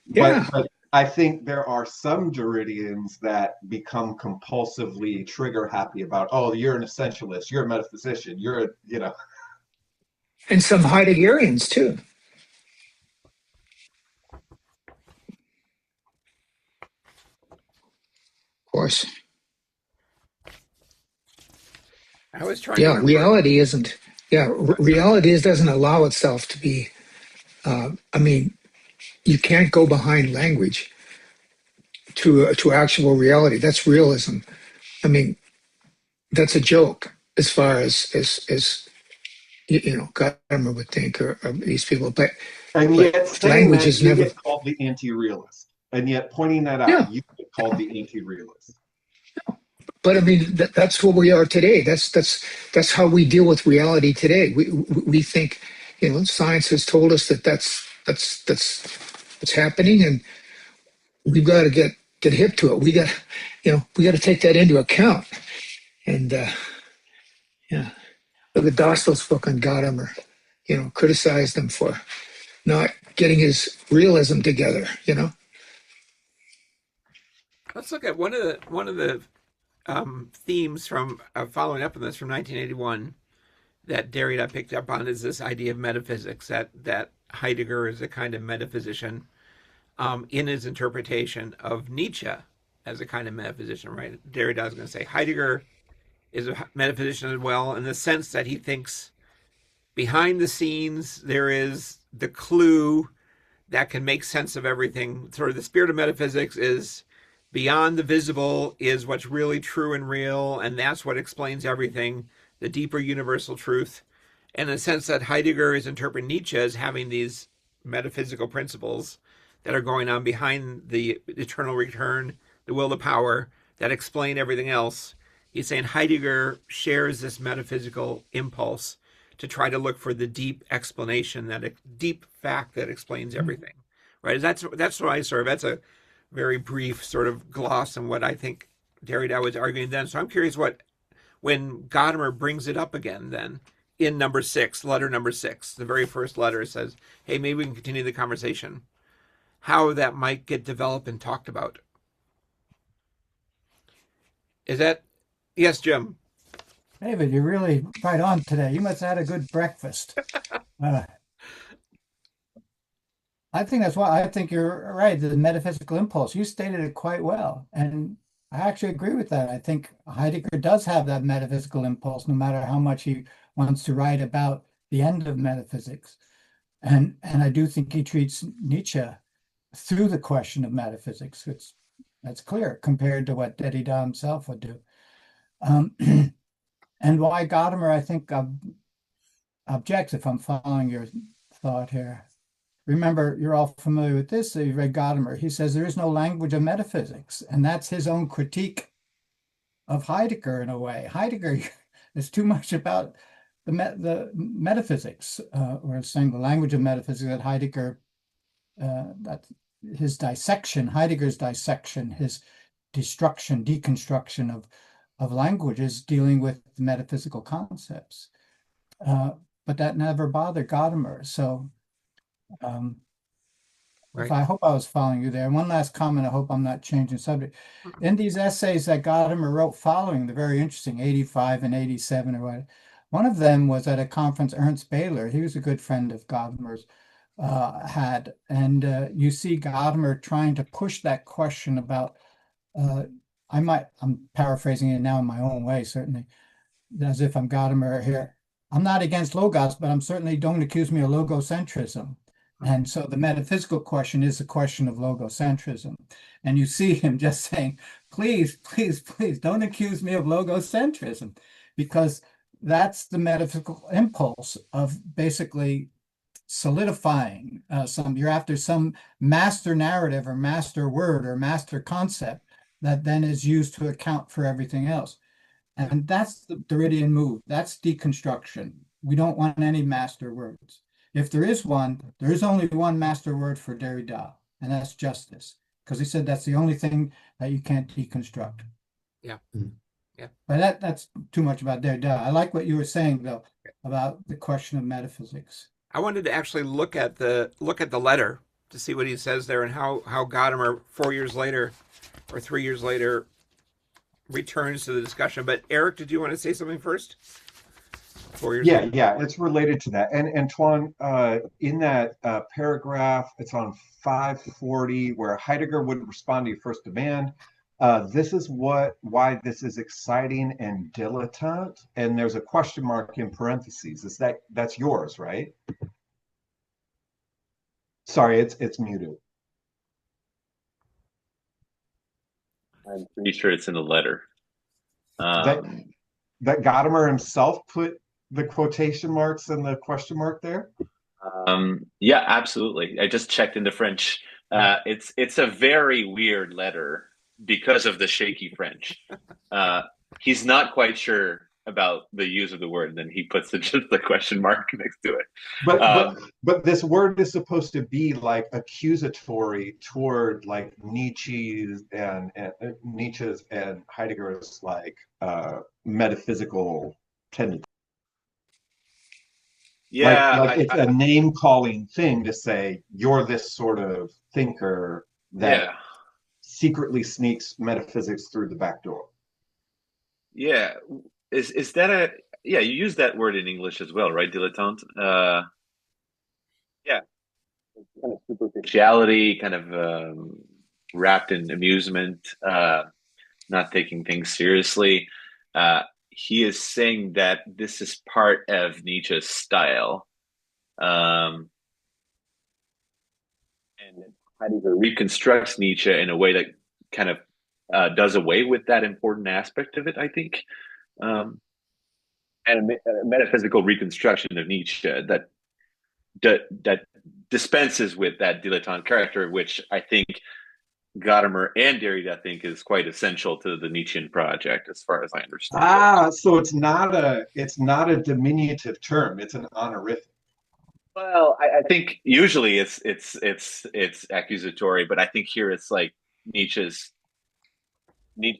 Yeah. But I think there are some Derridians that become compulsively trigger happy about, oh, you're an essentialist, you're a metaphysician, And some Heideggerians too. Of course. I was trying. Yeah, reality isn't. Yeah, reality doesn't allow itself to be. I mean, you can't go behind language to actual reality. That's realism. I mean, that's a joke as far as Gadamer would think, or these people. But yet saying language that is you never. get called the anti-realist, and yet pointing that out, Yeah. you get called the anti-realist. But I mean, that's what we are today. That's how we deal with reality today. We think, science has told us that's what's happening, and we've got to get hip to it. We got to take that into account. And yeah, look at Dostal's book on Gadamer. Criticized him for not getting his realism together. Let's look at one of the themes from following up on this from 1981 that Derrida picked up on is this idea of metaphysics, that Heidegger is a kind of metaphysician in his interpretation of Nietzsche as a kind of metaphysician, right? Derrida is going to say Heidegger is a metaphysician as well, in the sense that he thinks behind the scenes there is the clue that can make sense of everything. Sort of the spirit of metaphysics is beyond the visible is what's really true and real, and that's what explains everything, the deeper universal truth. And in the sense that Heidegger is interpreting Nietzsche as having these metaphysical principles that are going on behind the eternal return, the will to power, that explain everything else. He's saying Heidegger shares this metaphysical impulse to try to look for the deep explanation, that a deep fact that explains everything, right? That's what I serve. That's a very brief sort of gloss on what I think Derrida was arguing then. So I'm curious when Gadamer brings it up again then in number 6, letter number 6, the very first letter says, hey, maybe we can continue the conversation, how that might get developed and talked about. Is that, yes, Jim? David, you're really right on today. You must have had a good breakfast. I think that's why I think you're right. The metaphysical impulse, you stated it quite well. And I actually agree with that. I think Heidegger does have that metaphysical impulse, no matter how much he wants to write about the end of metaphysics. And I do think he treats Nietzsche through the question of metaphysics. That's clear compared to what Derrida himself would do. And why Gadamer, I think, objects, if I'm following your thought here. Remember, you're all familiar with this, so you read Gadamer. He says there is no language of metaphysics, and that's his own critique of Heidegger in a way. Heidegger is too much about the metaphysics, or saying the language of metaphysics that Heidegger, that his dissection, Heidegger's dissection, his deconstruction of languages dealing with metaphysical concepts. But that never bothered Gadamer. So if I hope I was following you there. And one last comment, I hope I'm not changing subject. In these essays that Gadamer wrote following, the very interesting 85 and 87 or what, one of them was at a conference Ernst Baylor. He was a good friend of Gadamer's, had. And you see Gadamer trying to push that question about, I'm paraphrasing it now in my own way, certainly, as if I'm Gadamer here. I'm not against logos, but I'm certainly don't accuse me of logocentrism. And so the metaphysical question is a question of logocentrism. And you see him just saying, please, please, please don't accuse me of logocentrism, because that's the metaphysical impulse of basically solidifying you're after some master narrative or master word or master concept that then is used to account for everything else. And that's the Derridian move. That's deconstruction. We don't want any master words. If there is one, there is only one master word for Derrida, and that's justice. Because he said that's the only thing that you can't deconstruct. Yeah. Yeah. But that's too much about Derrida. I like what you were saying, though, about the question of metaphysics. I wanted to actually look at the letter to see what he says there, and how Gadamer 4 years later or 3 years later returns to the discussion. But Eric, did you want to say something first? 4 years later? Yeah, it's related to that. And Antoine, in that paragraph, it's on 540, where Heidegger wouldn't respond to your first demand. This is why this is exciting and dilettante. And there's a question mark in parentheses. That's yours, right? Sorry, it's muted. I'm pretty sure it's in the letter. That Gadamer himself put the quotation marks and the question mark there? Yeah, absolutely. I just checked into French. It's a very weird letter because of the shaky French. He's not quite sure about the use of the word, and then he puts just the question mark next to it. But this word is supposed to be like accusatory toward like Nietzsche's and Heidegger's like metaphysical tendency. Yeah, like it's a name calling thing to say you're this sort of thinker that secretly sneaks metaphysics through the back door. Yeah. Is that you use that word in English as well, right? Dilettante. Yeah. Kind of superficiality, kind of wrapped in amusement, not taking things seriously. He is saying that this is part of Nietzsche's style. And Heidegger reconstructs Nietzsche in a way that kind of does away with that important aspect of it, I think. And a metaphysical reconstruction of Nietzsche that dispenses with that dilettante character, which I think Gadamer and Derrida think is quite essential to the Nietzschean project, as far as I understand. So it's not a diminutive term; it's an honorific. Well, I think usually it's accusatory, but I think here it's like Nietzsche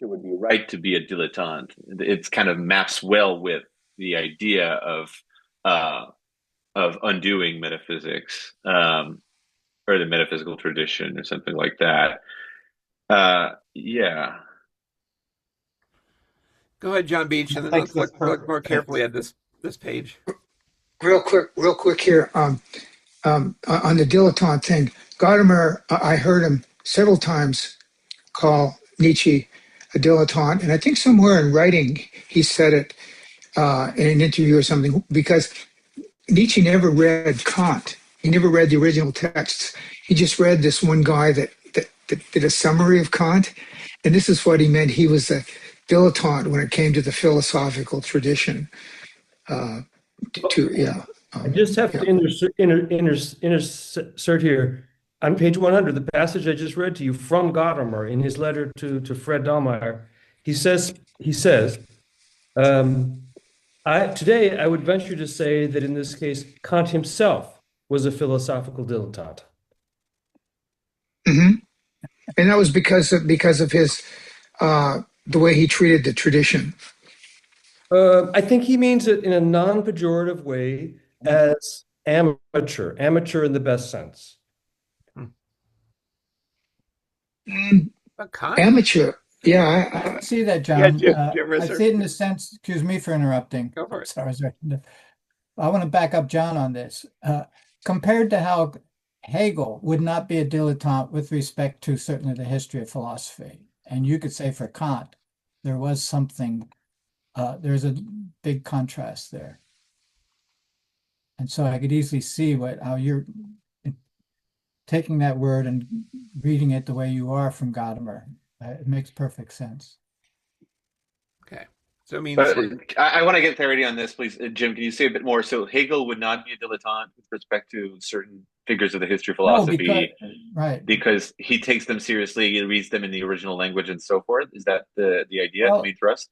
would be right to be a dilettante. It's kind of maps well with the idea of undoing metaphysics, or the metaphysical tradition, or something like that. Yeah. Go ahead, John Beach, and then let's look more carefully at this page. Real quick here. On the dilettante thing, Gadamer, I heard him several times call Nietzsche a dilettante, and I think somewhere in writing he said it in an interview or something, because Nietzsche never read Kant. He never read the original texts. He just read this one guy that did a summary of Kant, and this is what he meant. He was a dilettante when it came to the philosophical tradition. I just have to insert here on page 100, the passage I just read to you from Gadamer in his letter to Fred Dahlmeyer. He says, today I would venture to say that in this case, Kant himself was a philosophical dilettante. Mm-hmm. And that was because of his the way he treated the tradition? I think he means it in a non-pejorative way as amateur in the best sense. Mm, But Kant? amateur. Yeah, I see that, Yeah, John. Jim I Risser. see it in the sense, excuse me for interrupting. Go for it. Sorry, sorry. I want to back up John on this. Compared to how Hegel would not be a dilettante with respect to certainly the history of philosophy. And you could say for Kant, there was something, there's a big contrast there. And so I could easily see how you're taking that word and reading it the way you are from Gadamer. It makes perfect sense. Okay. So it means But I want to get clarity on this, please. Jim, can you say a bit more? So Hegel would not be a dilettante with respect to certain figures of the history of No, philosophy right. because he takes them seriously, he reads them in the original language and so forth. Is that the idea, the Well, main thrust?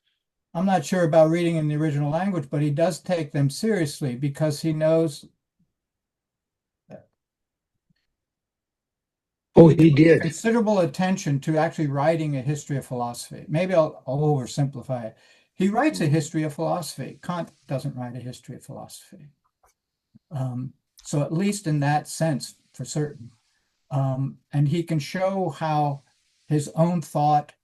I'm not sure about reading in the original language, but he does take them seriously because he knows. oh, he did. Considerable attention to actually writing a history of philosophy. Maybe I'll oversimplify it. He writes a history of philosophy. Kant doesn't write a history of philosophy. So at least in that sense, for certain. And he can show how his own thought,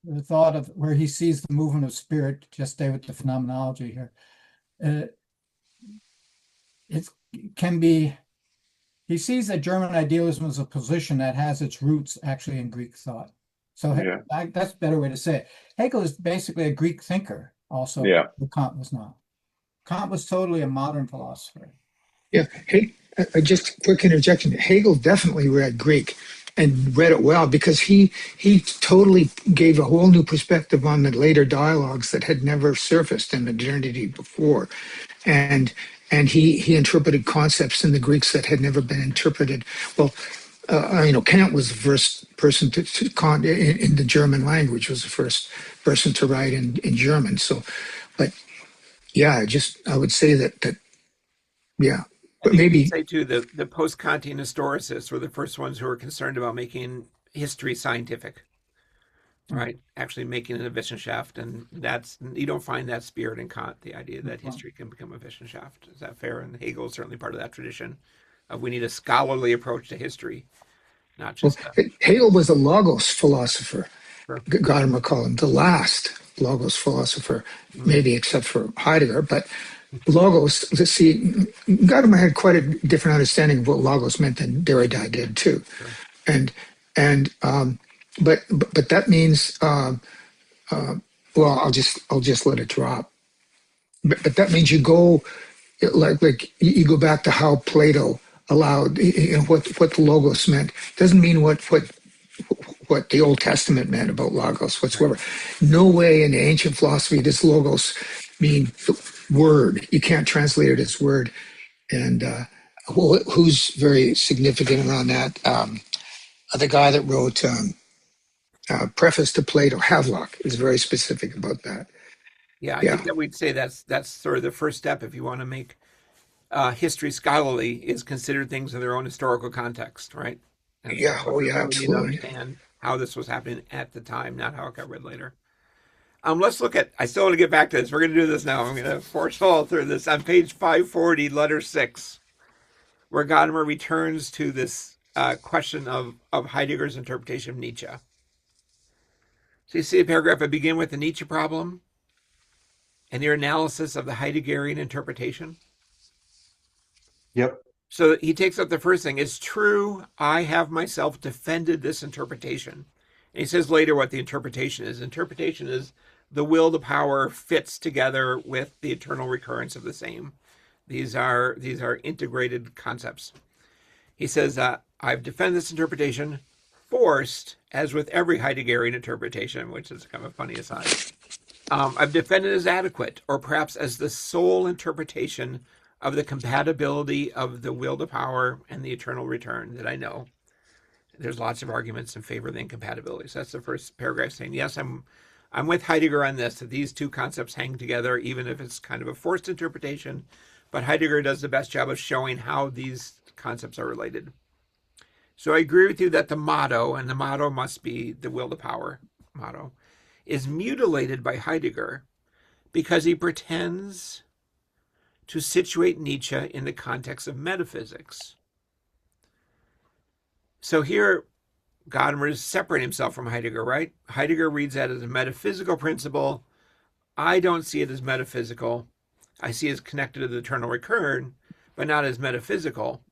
the thought of where he sees the movement of spirit, just stay with the phenomenology here, it can be, he sees that German idealism as a position that has its roots actually in Greek thought. So Yeah. that's a better way to say it. Hegel is basically a Greek thinker also, Yeah. but Kant was not. Kant was totally a modern philosopher. Yeah. Hey, just quick interjection. Hegel definitely read Greek and read it well because he totally gave a whole new perspective on the later dialogues that had never surfaced in modernity before, and he interpreted concepts in the Greeks that had never been interpreted. Well, Kant was the first person to in the German language, was the first person to write in German. So, but yeah, I would say that yeah, I but think you maybe could say too the post-Kantian historicists were the first ones who were concerned about making history scientific, right? Actually making it a Wissenschaft, and that's you don't find that spirit in Kant. The idea that history can become a Wissenschaft, is that fair? And Hegel is certainly part of that tradition. We need a scholarly approach to history, not well, just Hegel was a logos philosopher. for, Gadamer called him the last logos philosopher, maybe except for Heidegger. But logos, let's see, Gadamer had quite a different understanding of what logos meant than Derrida did too. Sure. And and but that means well, I'll just let it drop. But that means you go like you go back to how Plato allowed what the logos meant. Doesn't mean what the Old Testament meant about logos whatsoever. Right. No way in the ancient philosophy does logos mean the word. You can't translate it as word. And who's very significant around that? The guy that wrote preface to Plato, Havelock, is very specific about that. Yeah, I Yeah, think that we'd say that's sort of the first step if you want to make history scholarly is consider things in their own historical context, right? And yeah, so oh yeah, we need to absolutely. understand how this was happening at the time, not how it got read later. Let's look at. I still want to get back to this. We're going to do this now. I'm going to force all through this on page 540, letter 6, where Gadamer returns to this question of Heidegger's interpretation of Nietzsche. So you see a paragraph. I begin with the Nietzsche problem and your analysis of the Heideggerian interpretation. Yep. So he takes up the first thing. It's true, I have myself defended this interpretation. And he says later what the interpretation is. Interpretation is the will to power fits together with the eternal recurrence of the same. These are integrated concepts. He says, I've defended this interpretation forced, as with every Heideggerian interpretation, which is kind of a funny aside. I've defended as adequate, or perhaps as the sole interpretation of the compatibility of the will to power and the eternal return that I know. There's lots of arguments in favor of the incompatibility. So that's the first paragraph saying, yes, I'm with Heidegger on this, that these two concepts hang together, even if it's kind of a forced interpretation. But Heidegger does the best job of showing how these concepts are related. So I agree with you that the motto must be the will to power. motto, is mutilated by Heidegger because he pretends to situate Nietzsche in the context of metaphysics. So here, Gadamer is separating himself from Heidegger, right? Heidegger reads that as a metaphysical principle. I don't see it as metaphysical. I see it as connected to the eternal recurrent, but not as metaphysical.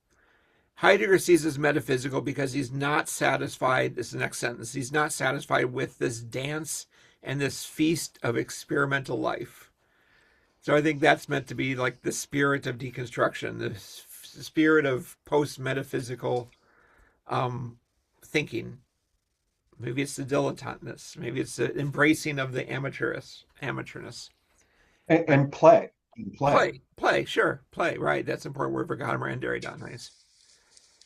Heidegger sees it as metaphysical because he's not satisfied. This is the next sentence. He's not satisfied with this dance and this feast of experimental life. So I think that's meant to be like the spirit of deconstruction, the spirit of post-metaphysical thinking. Maybe it's the dilettanteness. Maybe it's the embracing of the amateurness. And play. Sure, play, right. That's an important word for Gadamer and Derrida, nice.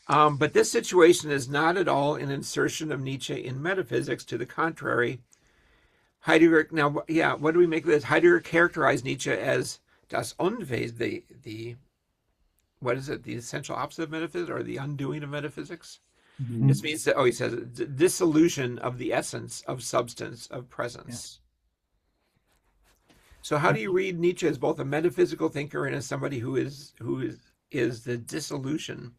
But this situation is not at all an insertion of Nietzsche in metaphysics. To the contrary, Heidegger, now, yeah, what do we make of this? Heidegger characterized Nietzsche as das Unwesen, what is it, the essential opposite of metaphysics, or the undoing of metaphysics? Mhm. This means that, he says, dissolution of the essence of substance, of presence. Yeah. So how do you read Nietzsche as both a metaphysical thinker and as somebody who is the dissolution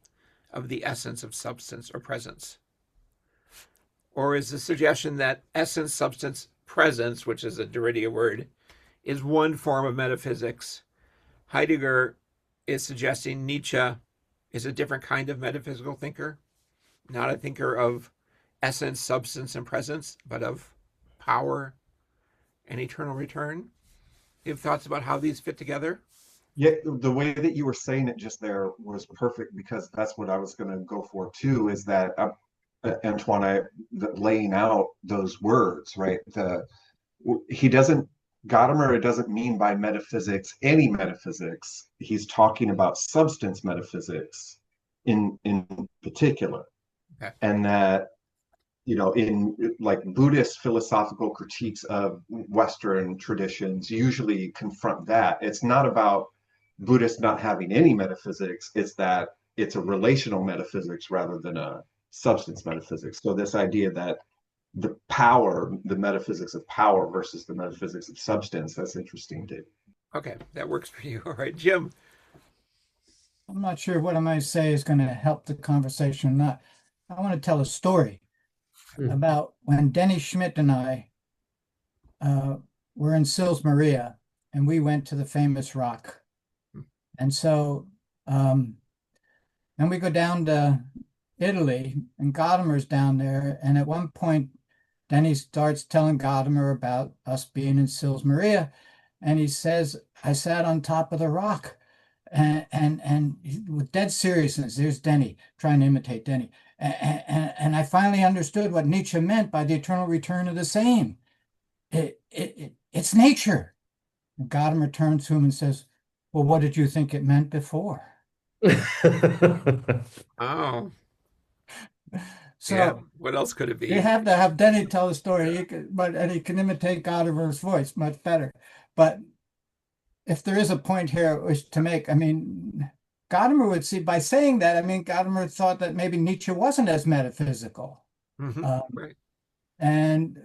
of the essence of substance or presence? Or is the suggestion that essence, substance, presence, which is a Derrida word, is one form of metaphysics? Heidegger is suggesting Nietzsche is a different kind of metaphysical thinker, not a thinker of essence, substance, and presence, but of power and eternal return. You have thoughts about how these fit together? Yeah, the way that you were saying it just there was perfect, because that's what I was going to go for too, is that Antoine, laying out those words, right? Gadamer doesn't mean by metaphysics any metaphysics. He's talking about substance metaphysics in particular. Okay. And that, in like Buddhist philosophical critiques of Western traditions usually confront that. It's not about Buddhists not having any metaphysics, it's that it's a relational metaphysics rather than a substance metaphysics. So this idea that the metaphysics of power versus the metaphysics of substance, that's interesting, Dave. Okay, that works for you. All right, Jim. I'm not sure what I might say is going to help the conversation or not. I want to tell a story about when Denny Schmidt and I were in Sils Maria, and we went to the famous rock. And so then we go down to Italy, and Gadamer's down there. And at one point, Denny starts telling Gadamer about us being in Sils Maria. And he says, I sat on top of the rock. And with dead seriousness, there's Denny trying to imitate Denny. And I finally understood what Nietzsche meant by the eternal return of the same. It's nature. And Gadamer turns to him and says, well, what did you think it meant before? Oh, So yeah. What else could it be? you have to have Denny tell the story, and he can imitate Gadamer's voice much better. But if there is a point here to make, I mean, Gadamer would see, by saying that, I mean, Gadamer thought that maybe Nietzsche wasn't as metaphysical. Right. And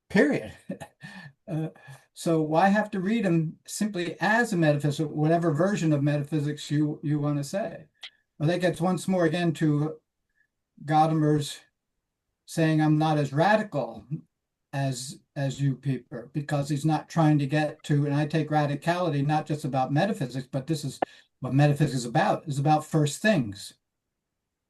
period. So why have to read him simply as a metaphysic, whatever version of metaphysics you want to say? Well, that gets once more again to Gadamer's saying I'm not as radical as you people, because he's not trying to get to, and I take radicality not just about metaphysics, but this is what metaphysics is about first things.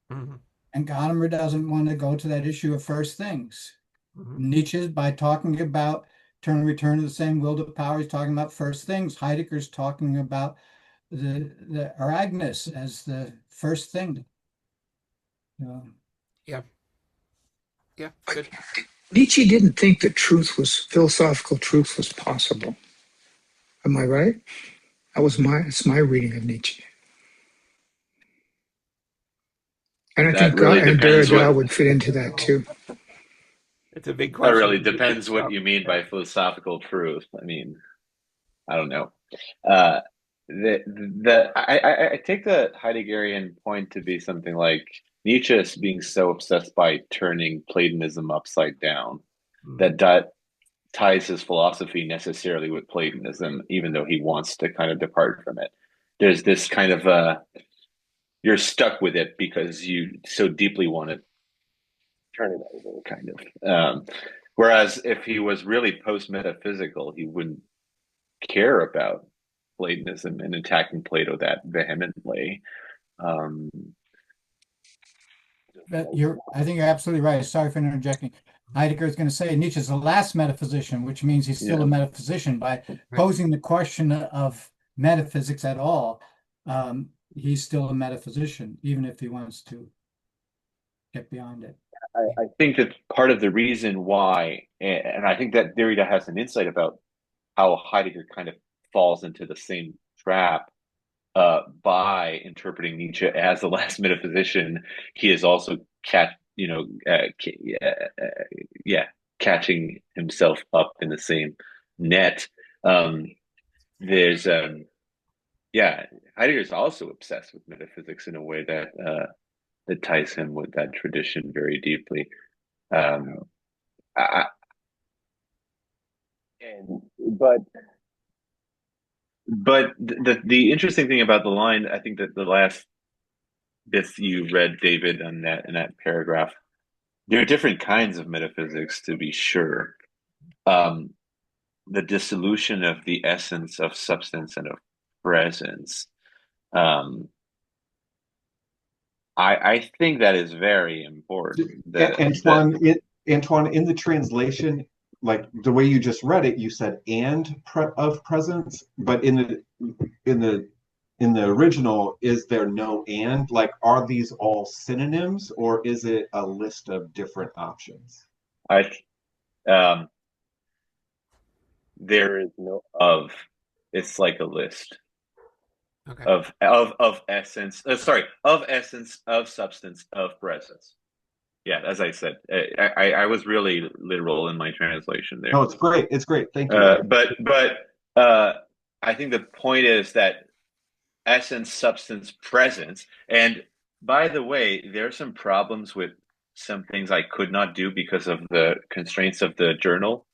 And Gadamer doesn't want to go to that issue of first things. Nietzsche, by talking about eternal return of the same will to power, he's talking about first things. Heidegger's talking about the Aragnes as the first thing. Yeah, good. Nietzsche didn't think that philosophical truth was possible. Am I right? It's my reading of Nietzsche. And I think really and depends Derrida would fit into that too. It's a big That question. really depends what you mean by philosophical truth. I mean, I don't know. I take the Heideggerian point to be something like Nietzsche being so obsessed by turning Platonism upside down that ties his philosophy necessarily with Platonism, even though he wants to kind of depart from it. There's this kind of you're stuck with it because you so deeply want to turn it over, kind of. Whereas if he was really post-metaphysical, he wouldn't care about Platonism and attacking Plato that vehemently. I think you're absolutely right. Sorry for interjecting. Heidegger is going to say Nietzsche's the last metaphysician, which means he's still a metaphysician. By posing the question of metaphysics at all, he's still a metaphysician, even if he wants to get beyond it. I think that part of the reason why, and I think that Derrida has an insight about how Heidegger kind of falls into the same trap by interpreting Nietzsche as the last metaphysician. He is also catching himself up in the same net. Heidegger's also obsessed with metaphysics in a way that ties him with that tradition very deeply. But the interesting thing about the line, I think that the last bits you read, David, in that paragraph, there are different kinds of metaphysics, to be sure. The dissolution of the essence of substance and of presence. I think that is very important. Antoine, in the translation, like the way you just read it, you said of presence, but in the original, is there no and? Like, are these all synonyms, or is it a list of different options? There is no of. It's like a list. Okay. Of essence. Of essence, of substance, of presence. Yeah, as I said, I was really literal in my translation there. No, it's great. It's great. Thank you. But I think the point is that essence, substance, presence. And by the way, there are some problems with some things I could not do because of the constraints of the journal.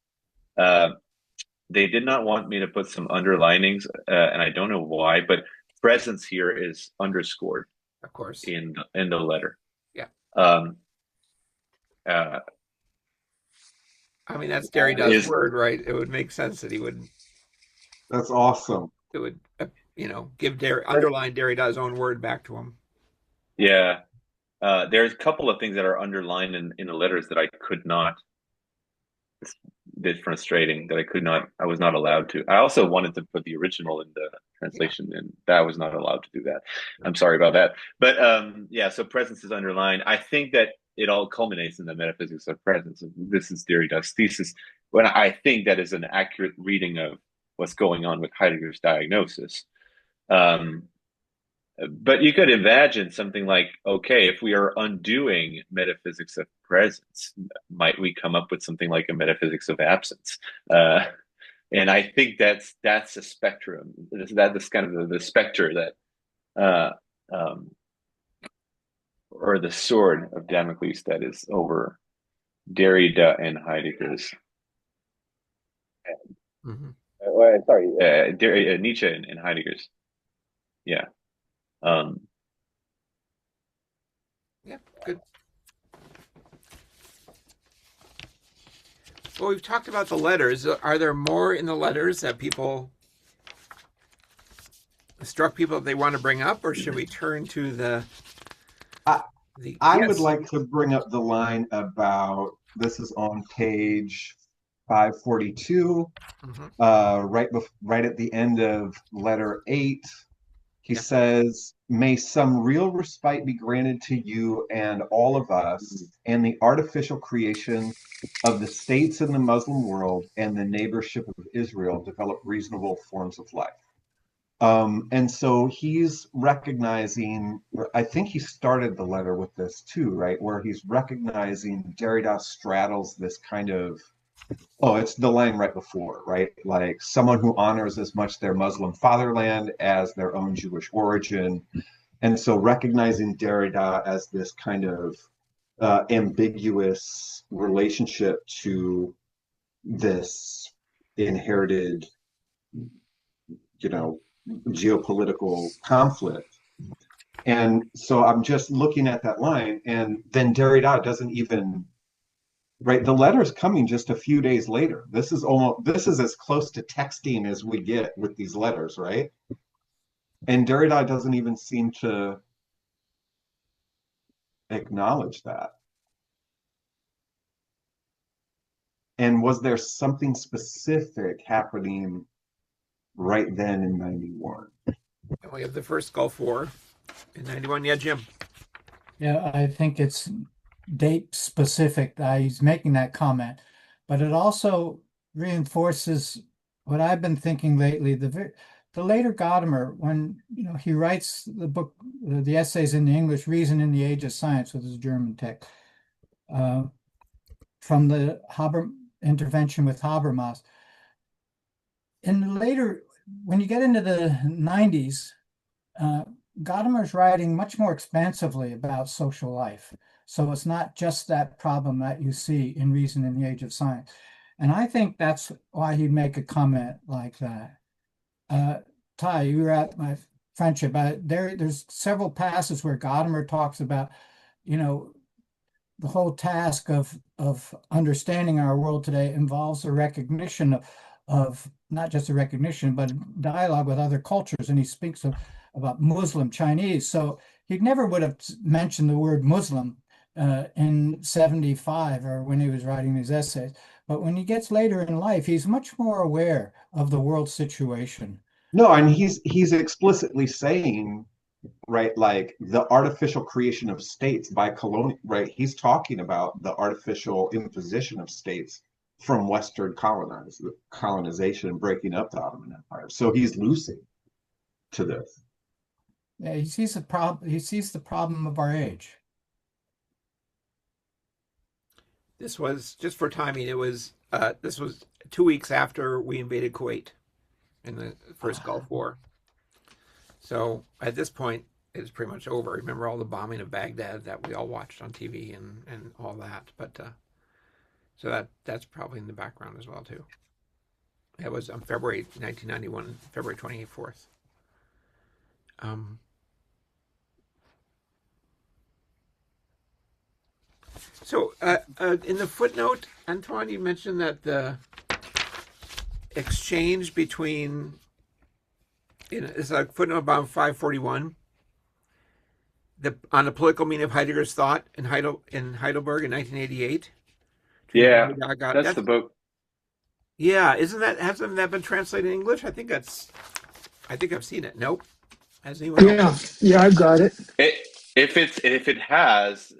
They did not want me to put some underlinings, and I don't know why, but presence here is underscored, of course, in the letter. Yeah. I mean, that's Derrida's word, right? It would make sense that he would. That's awesome. It would, underline Derrida's own word back to him. Yeah. There's a couple of things that are underlined in the letters that I could not. It's a bit frustrating that I was not allowed to. I also wanted to put the original in the translation, and that I was not allowed to do that. I'm sorry about that. But so presence is underlined. I think that it all culminates in the metaphysics of presence. This is Derrida's thesis. When I think that is an accurate reading of what's going on with Heidegger's diagnosis. But you could imagine something like, okay, if we are undoing metaphysics of presence, might we come up with something like a metaphysics of absence? And I think that's a spectrum. That's kind of the specter that, or the sword of Damocles that is over Derrida and Heidegger's. Mm-hmm. Nietzsche and Heidegger's. Yeah. Yeah, good. Well, we've talked about the letters. Are there more in the letters that struck people that they want to bring up, or should we turn to I would like to bring up the line about, this is on page 542, right at the end of letter 8. He says, may some real respite be granted to you and all of us, and the artificial creation of the states in the Muslim world and the neighborship of Israel develop reasonable forms of life. And so he's recognizing, I think he started the letter with this too, right? Where he's recognizing Derrida straddles this kind of, it's the line right before, right? Like someone who honors as much their Muslim fatherland as their own Jewish origin. And so recognizing Derrida as this kind of ambiguous relationship to this inherited, geopolitical conflict. And so I'm just looking at that line, and then Derrida doesn't even, right? The letter's coming just a few days later. This is as close to texting as we get with these letters, right? And Derrida doesn't even seem to acknowledge that. And was there something specific happening right then in 91? And we have the first Gulf War in 91. Yeah, Jim. Yeah, I think it's date specific that he's making that comment, but it also reinforces what I've been thinking lately. The later Gadamer, when he writes the book, the essays in the English, Reason in the Age of Science, with his German text, from the intervention with Habermas. In the later, when you get into the 90s, Gadamer's writing much more expansively about social life. So it's not just that problem that you see in Reason in the Age of Science. And I think that's why he'd make a comment like that. Ty, you were at my friendship. There's several passages where Gadamer talks about, the whole task of understanding our world today involves a recognition of not just a recognition, but dialogue with other cultures. And he speaks about Muslim, Chinese. So he never would have mentioned the word Muslim in 75 or when he was writing these essays. But when he gets later in life, he's much more aware of the world situation. No, and he's explicitly saying, right, like the artificial creation of states by colonial, right? He's talking about the artificial imposition of states from Western colonization and breaking up the Ottoman Empire. So he's losing to this. Yeah, he sees the problem. He sees the problem of our age. This was, just for timing, this was 2 weeks after we invaded Kuwait in the first Gulf War. So at this point, it's pretty much over. Remember all the bombing of Baghdad that we all watched on TV and all that. But so that's probably in the background as well too. It was on February 1991, February 24th. So in the footnote, Antoine, you mentioned that the exchange between, it's a footnote about 541, on the political meaning of Heidegger's thought in Heidelberg in 1988. Yeah, that's the book. Yeah, hasn't that been translated in English? I think I've seen it. Nope. Has anyone else? Yeah, I've got it. If it has,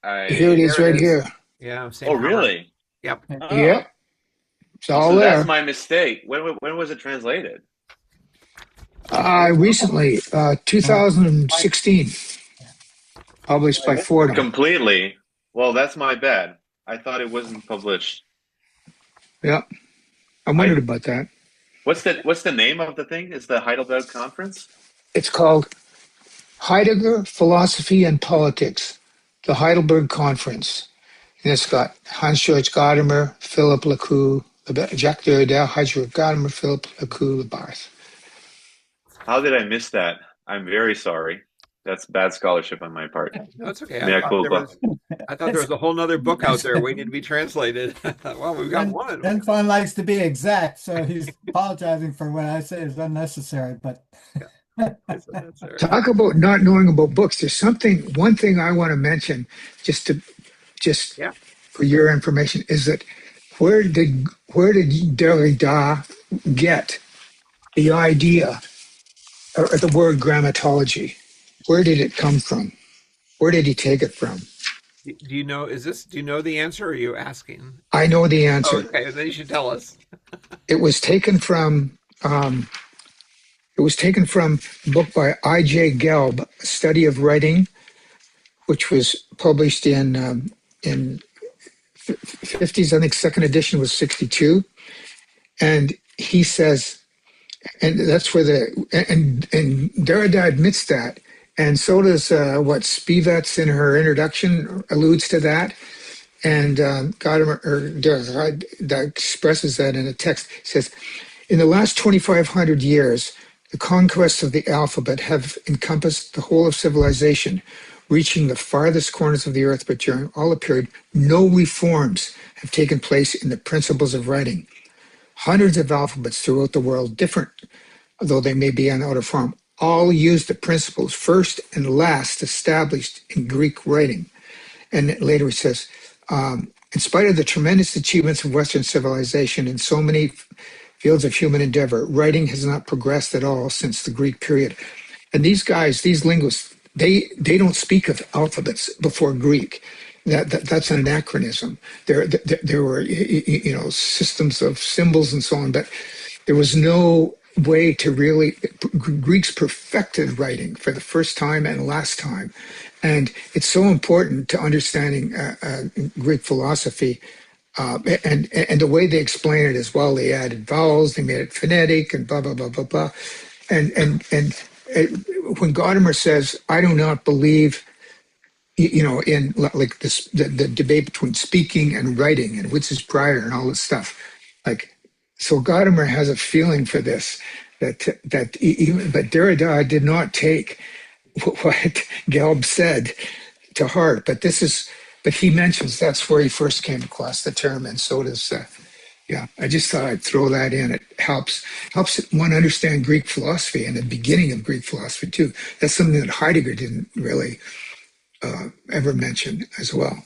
Here it is, right here. Yeah. Same Oh, cover. really? Yep. Oh. Yep. It's all So there. that's my mistake. When was it translated? Recently, 2016, published by Fordham. Completely. Well, that's my bad. I thought it wasn't published. Yeah, I wondered about that. What's the name of the thing? Is the Heidelberg Conference? It's called Heidegger, Philosophy and Politics, the Heidelberg Conference. And it's got Hans-Georg Gadamer, Philip Lecoux, Jacques Derrida, Hans-Georg Gadamer, Philip Lecoux, Labarthe. How did I miss that? I'm very sorry. That's bad scholarship on my part. No, it's okay. I thought there was a whole nother book out there waiting to be translated. Well, we've got one. Antoine likes to be exact, so he's apologizing for what I say is unnecessary. But talk about not knowing about books. There's one thing I want to mention, just for your information, is that where did Derrida get the idea or the word grammatology? Where did it come from? Where did he take it from? Do you know the answer, or are you asking? I know the answer. Oh, okay, then you should tell us. It was taken from a book by I.J. Gelb, A Study of Writing, which was published in 50s. I think second edition was 62. And he says, and that's where and Derrida admits that And so does what Spivaks in her introduction alludes to that. And Gadamer, or Derrida, that expresses that in a text. It says, in the last 2,500 years, the conquests of the alphabet have encompassed the whole of civilization, reaching the farthest corners of the earth, but during all the period, no reforms have taken place in the principles of writing. Hundreds of alphabets throughout the world, different though they may be in outer form, all use the principles first and last established in Greek writing. And later he says, in spite of the tremendous achievements of Western civilization in so many fields of human endeavor, writing has not progressed at all since the Greek period. And these guys, these linguists, they don't speak of alphabets before Greek. That's an anachronism. There were systems of symbols and so on, but there was no way to really. Greeks perfected writing for the first time and last time, and it's so important to understanding Greek philosophy. And the way they explain it as well, they added vowels, they made it phonetic, and blah blah blah blah blah. When Gadamer says, "I do not believe," in like this, the debate between speaking and writing, and which is prior, and all this stuff, like, so Gadamer has a feeling for this that even, but Derrida did not take what Gelb said to heart. But he mentions that's where he first came across the term, and so does. Yeah, I just thought I'd throw that in. It helps one understand Greek philosophy and the beginning of Greek philosophy too. That's something that Heidegger didn't really ever mention as well.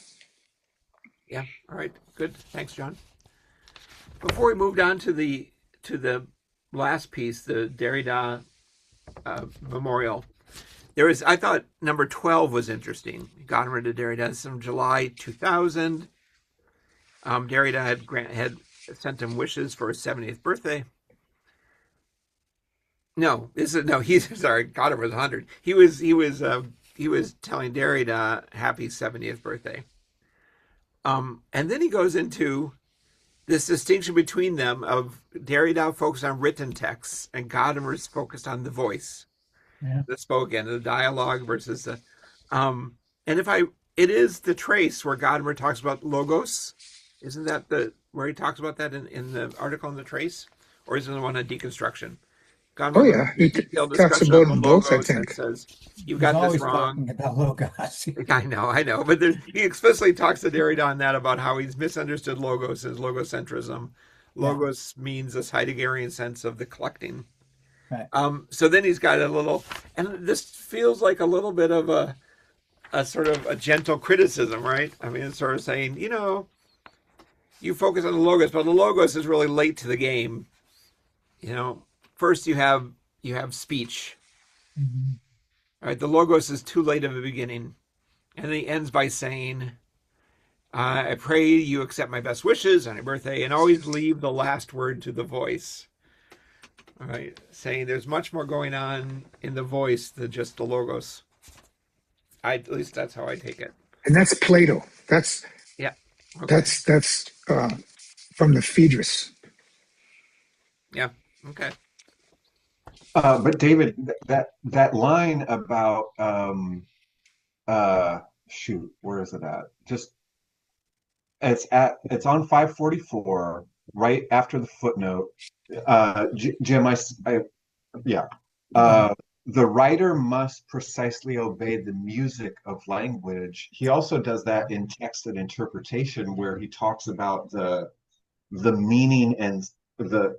Yeah. All right. Good. Thanks, John. Before we moved on to the last piece, the Derrida memorial, I thought number 12 was interesting. Gadamer to Derrida. It's from July 2000. Derrida had sent him wishes for his 70th birthday. He's sorry. Gadamer was 100. He was telling Derrida happy 70th birthday. And then he goes into this distinction between them of Derrida focused on written texts and Gadamer's focused on the voice, the spoken, the dialogue versus the. And it is the trace where Gadamer talks about logos. Isn't that where he talks about that in the article in the trace, or is it the one on deconstruction? Oh yeah, he detailed talks discussion about on the them both, I logos and think. says you've He's got this always wrong. talking about logos. I know, but he explicitly talks to Derrida on that about how he's misunderstood logos as logocentrism. Logos means this Heideggerian sense of the collecting. Right. So then he's got a little, and this feels like a little bit of a sort of a gentle criticism, right? I mean, it's sort of saying, you focus on the logos, but the logos is really late to the game. First you have speech. Mm-hmm. All right, the logos is too late of a beginning. And then he ends by saying, I pray you accept my best wishes on your birthday and always leave the last word to the voice. All right, saying there's much more going on in the voice than just the logos. At least that's how I take it. And that's Plato. That's Okay. that's from the Phaedrus. Yeah. Okay. But David, that line about shoot, where is it at? Just it's on 544, right after the footnote. Jim, yeah. The writer must precisely obey the music of language. He also does that in text and interpretation, where he talks about the meaning and the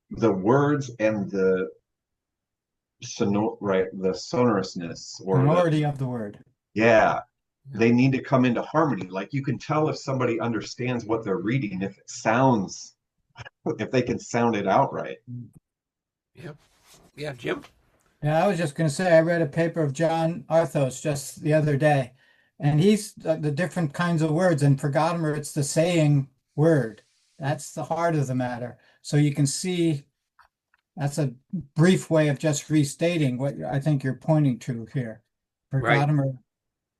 words and the sonorousness or Sonority of the word. Yeah, they need to come into harmony. Like, you can tell if somebody understands what they're reading if they can sound it out right. Yep. Yeah, Jim? Yeah, I was just going to say, I read a paper of John Arthos just the other day, and he's the different kinds of words. And for Gadamer, it's the saying word. That's the heart of the matter. So you can see that's a brief way of just restating what I think you're pointing to here. For Right. Gadamer,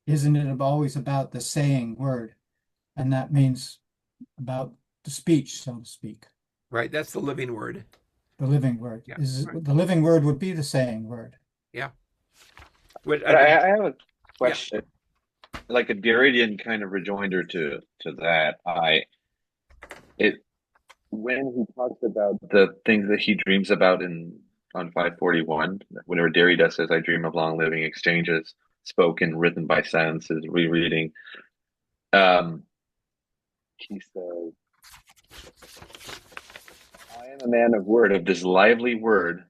isn't it always about the saying word? And that means about the speech, so to speak. Right. That's the living word. The living word. Yeah, Is right. the living word would be the saying word. Yeah. But I have a question, like a Derridian kind of rejoinder to that. When he talks about the things that he dreams about on 541, whenever Derrida says, "I dream of long living exchanges, spoken, written by silences, rereading," he says, "I am a man of word, of this lively word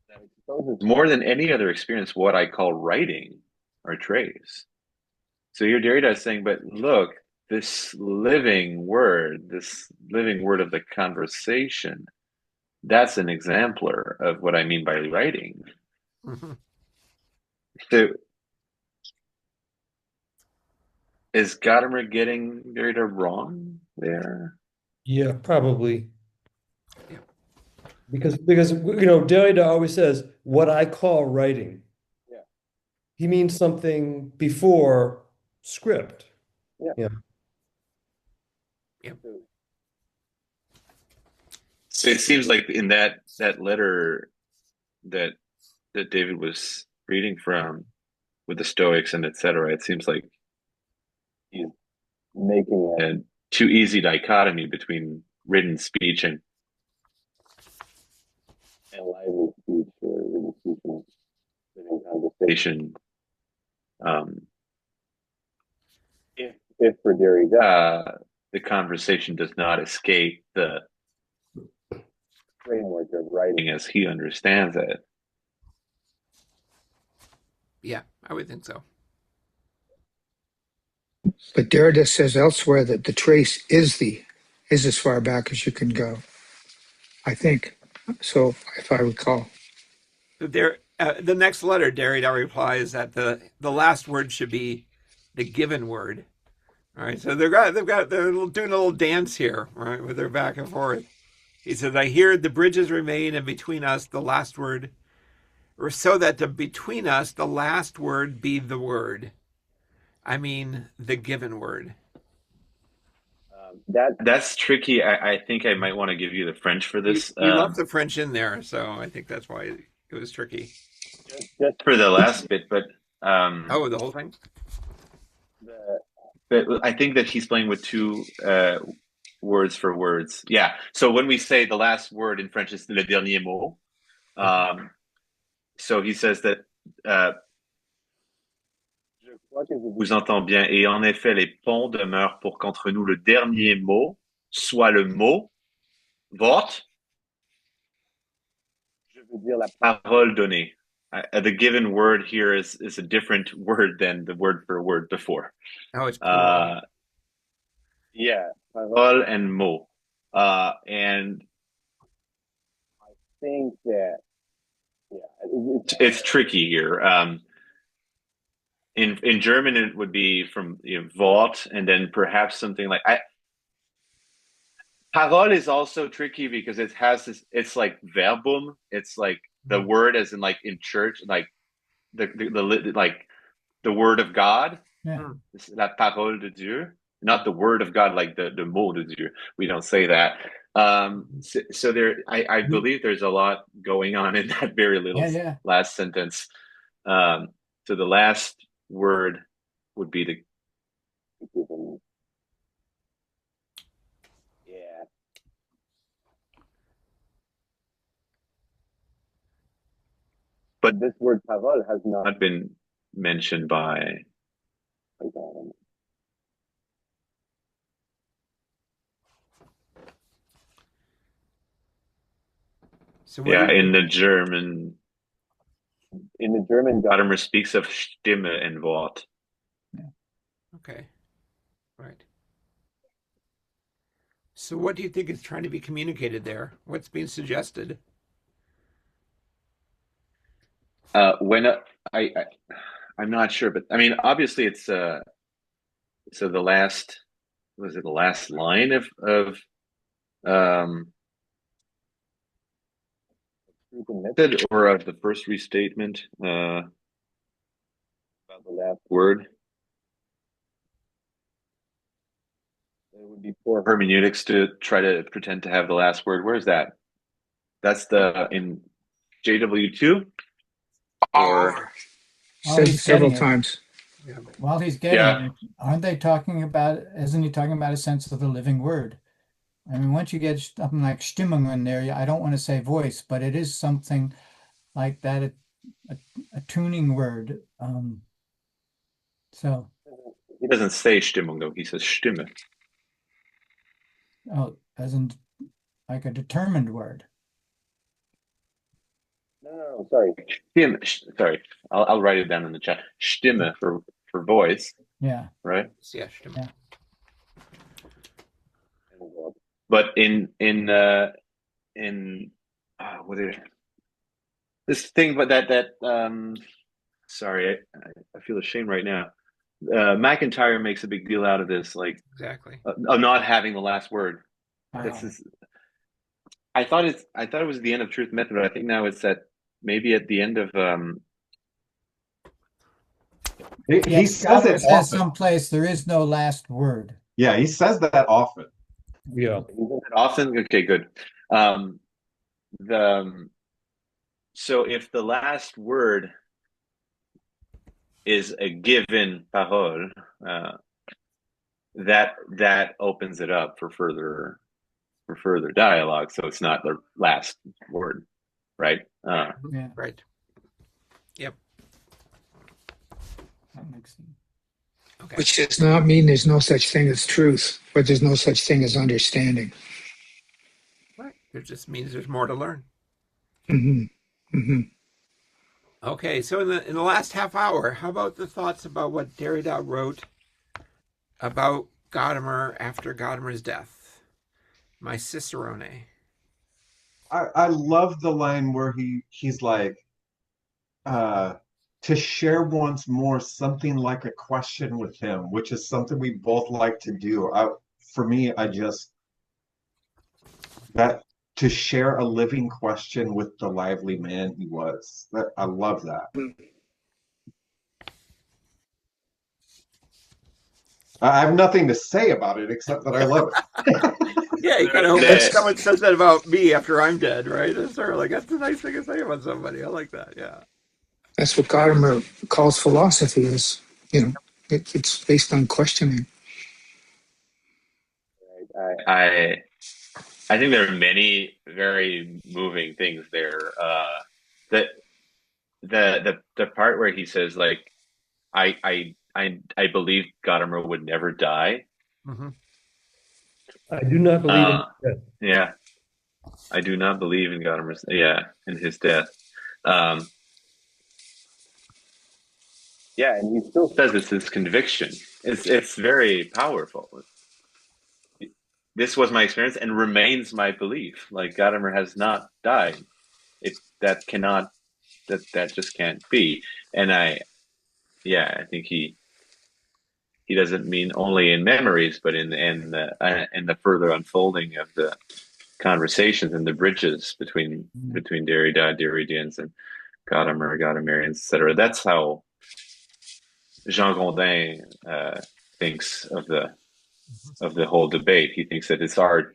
that exposes more than any other experience what I call writing or trace." So your Derrida is saying, but look, this living word of the conversation, that's an exemplar of what I mean by writing. Mm-hmm. So is Gadamer getting Derrida wrong there? Yeah, probably. Yeah. Because Derrida always says what I call writing. Yeah. He means something before script. Yeah. Yeah. Yeah. So it seems like in that letter that David was reading from with the Stoics and etc., it seems like he's making a too easy dichotomy between written speech and lively speech, or written speech and living conversation. If for Derrida, the conversation does not escape the framework of writing as he understands it. Yeah, I would think so. But Derrida says elsewhere that the trace is as far back as you can go. I think so, if I recall. There, the next letter, Derrida replies that the last word should be the given word. All right, so they're doing a little dance here, right, with their back and forth. He says, "I hear the bridges remain, and between us the last word, or so that between us the last word be the word. I mean, the given word." That's tricky. I think I might want to give you the French for this. You left the French in there, so I think that's why it was tricky. Just for the last bit, but Oh, the whole thing? but I think that he's playing with two words for words. Yeah. So when we say the last word in French is le dernier mot, so he says that je crois que je vous entends bien. Et en effet, les ponts demeurent pour qu'entre nous le dernier mot soit le mot vôtre. Je veux dire la parole donnée. The given word here is a different word than the word for word before. Oh, it's plural. Yeah, parole and mot. And I think that it's tricky here. In German, it would be from Wort, and then perhaps something like parole is also tricky because it has this. It's like verbum. It's like the word, as in like in church, like the like the word of God. Yeah. La parole de Dieu, not the word of God, like the mot de Dieu. We don't say that. So there, I believe there's a lot going on in that very little last sentence. So the last word would be the But this word parole has not been mentioned by So in the German, Gadamer speaks of Stimme and Wort. Okay, right. So what do you think is trying to be communicated there? What's being suggested? I'm not sure, but I mean, obviously, it's so the last the last line of method or of the first restatement about the last word. It would be poor hermeneutics to try to pretend to have the last word. Where is that? That's in JW2? Or While Says it he's several getting it, times. Yeah. while he's getting Yeah. it, aren't they talking about, isn't he talking about a sense of the living word? I mean, once you get something like Stimmung in there, I don't want to say voice, but it is something like that, a tuning word. So, He doesn't say Stimmung though. He says Stimme. oh, as in like a determined word. No, sorry. Stimme. Sorry. I'll write it down in the chat. Stimme for voice, Yeah, right? Yeah, stimmt. Yeah. But in what is this thing? But sorry, I feel ashamed right now. McIntyre makes a big deal out of this, like Exactly. of not having the last word. This Oh, is. I thought it was the end of Truth Method, but I think now it's maybe at the end of He yes, says Gadamer it says often. someplace there is no last word. Yeah, he says that often. Yeah. often. Okay, good. The So if the last word is a given parole, that opens it up for further dialogue. So it's not the last word, right? Yeah, Right. Yep. that makes sense. Okay. Which does not mean there's no such thing as truth, but there's no such thing as understanding. Right. It just means there's more to learn. Hmm. Hmm. Okay, so in the last half hour, how about the thoughts about what Derrida wrote about Gadamer after Gadamer's death? My Cicerone. I love the line where he's like, to share once more something like a question with him, which is something we both like to do. For me, I just that to share a living question with the lively man he was. That I love that. I have nothing to say about it except that I love it. Yeah, you kind of hope that The- someone says that about me after I'm dead, right? It's sort of like, that's a nice thing to say about somebody. I like that, yeah. That's what Gadamer calls philosophy is, it's based on questioning. I I think there are many very moving things there. That the part where he says like I believe Gadamer would never die. Mm-hmm. I do not believe in Uh, yeah, I do not believe in Gadamer's in his death. Um, yeah, and he still says it's his conviction. It's very powerful. This was my experience and remains my belief. Like Gadamer has not died. That cannot that just can't be. And I think he doesn't mean only in memories, but in the further unfolding of the conversations and the bridges between Derridians and Gadamerians, etc. That's how Jean Gondin thinks of the whole debate. He thinks that it's our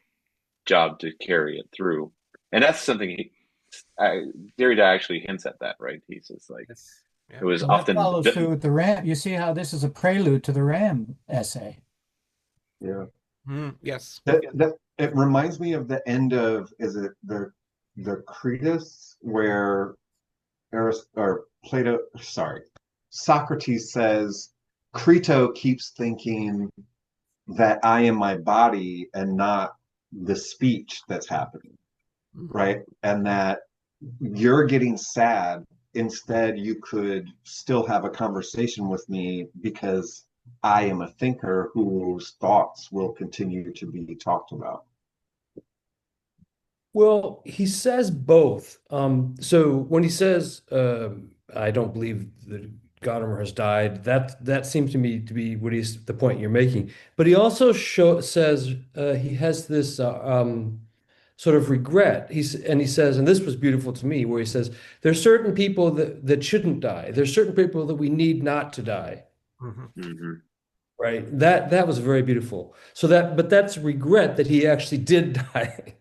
job to carry it through, and that's something Derrida actually hints at that, right? He says like Yes. Yeah. it was Well, that often follows through with the Ram. You see how this is a prelude to the Ram essay. Yeah. Yes. It reminds me of the end of is it the Cretus where or Plato, sorry, Socrates says Crito keeps thinking that I am my body and not the speech that's happening, right? And that you're getting sad. Instead, you could still have a conversation with me because I am a thinker whose thoughts will continue to be talked about. Well, he says both. So when he says, "I don't believe that Gadamer has died," that seems to me to be what he's the point you're making. But he also says he has this sort of regret. He says, and this was beautiful to me, where he says, "There's certain people that shouldn't die. There's certain people that we need not to die." Mm-hmm. Mhm. Right. That was very beautiful. But that's regret that he actually did die.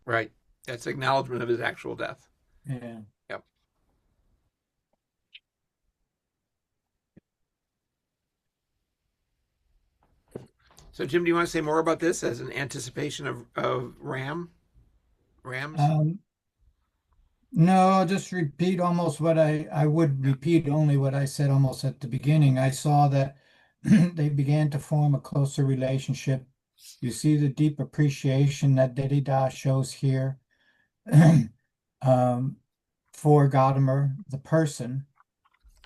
Right. That's acknowledgement of his actual death. Yeah. Yep. So, Jim, do you want to say more about this as an anticipation of Rams? No, I'll just repeat almost what I would repeat only what I said almost at the beginning. I saw that they began to form a closer relationship. You see the deep appreciation that Derrida shows here for Gadamer, the person.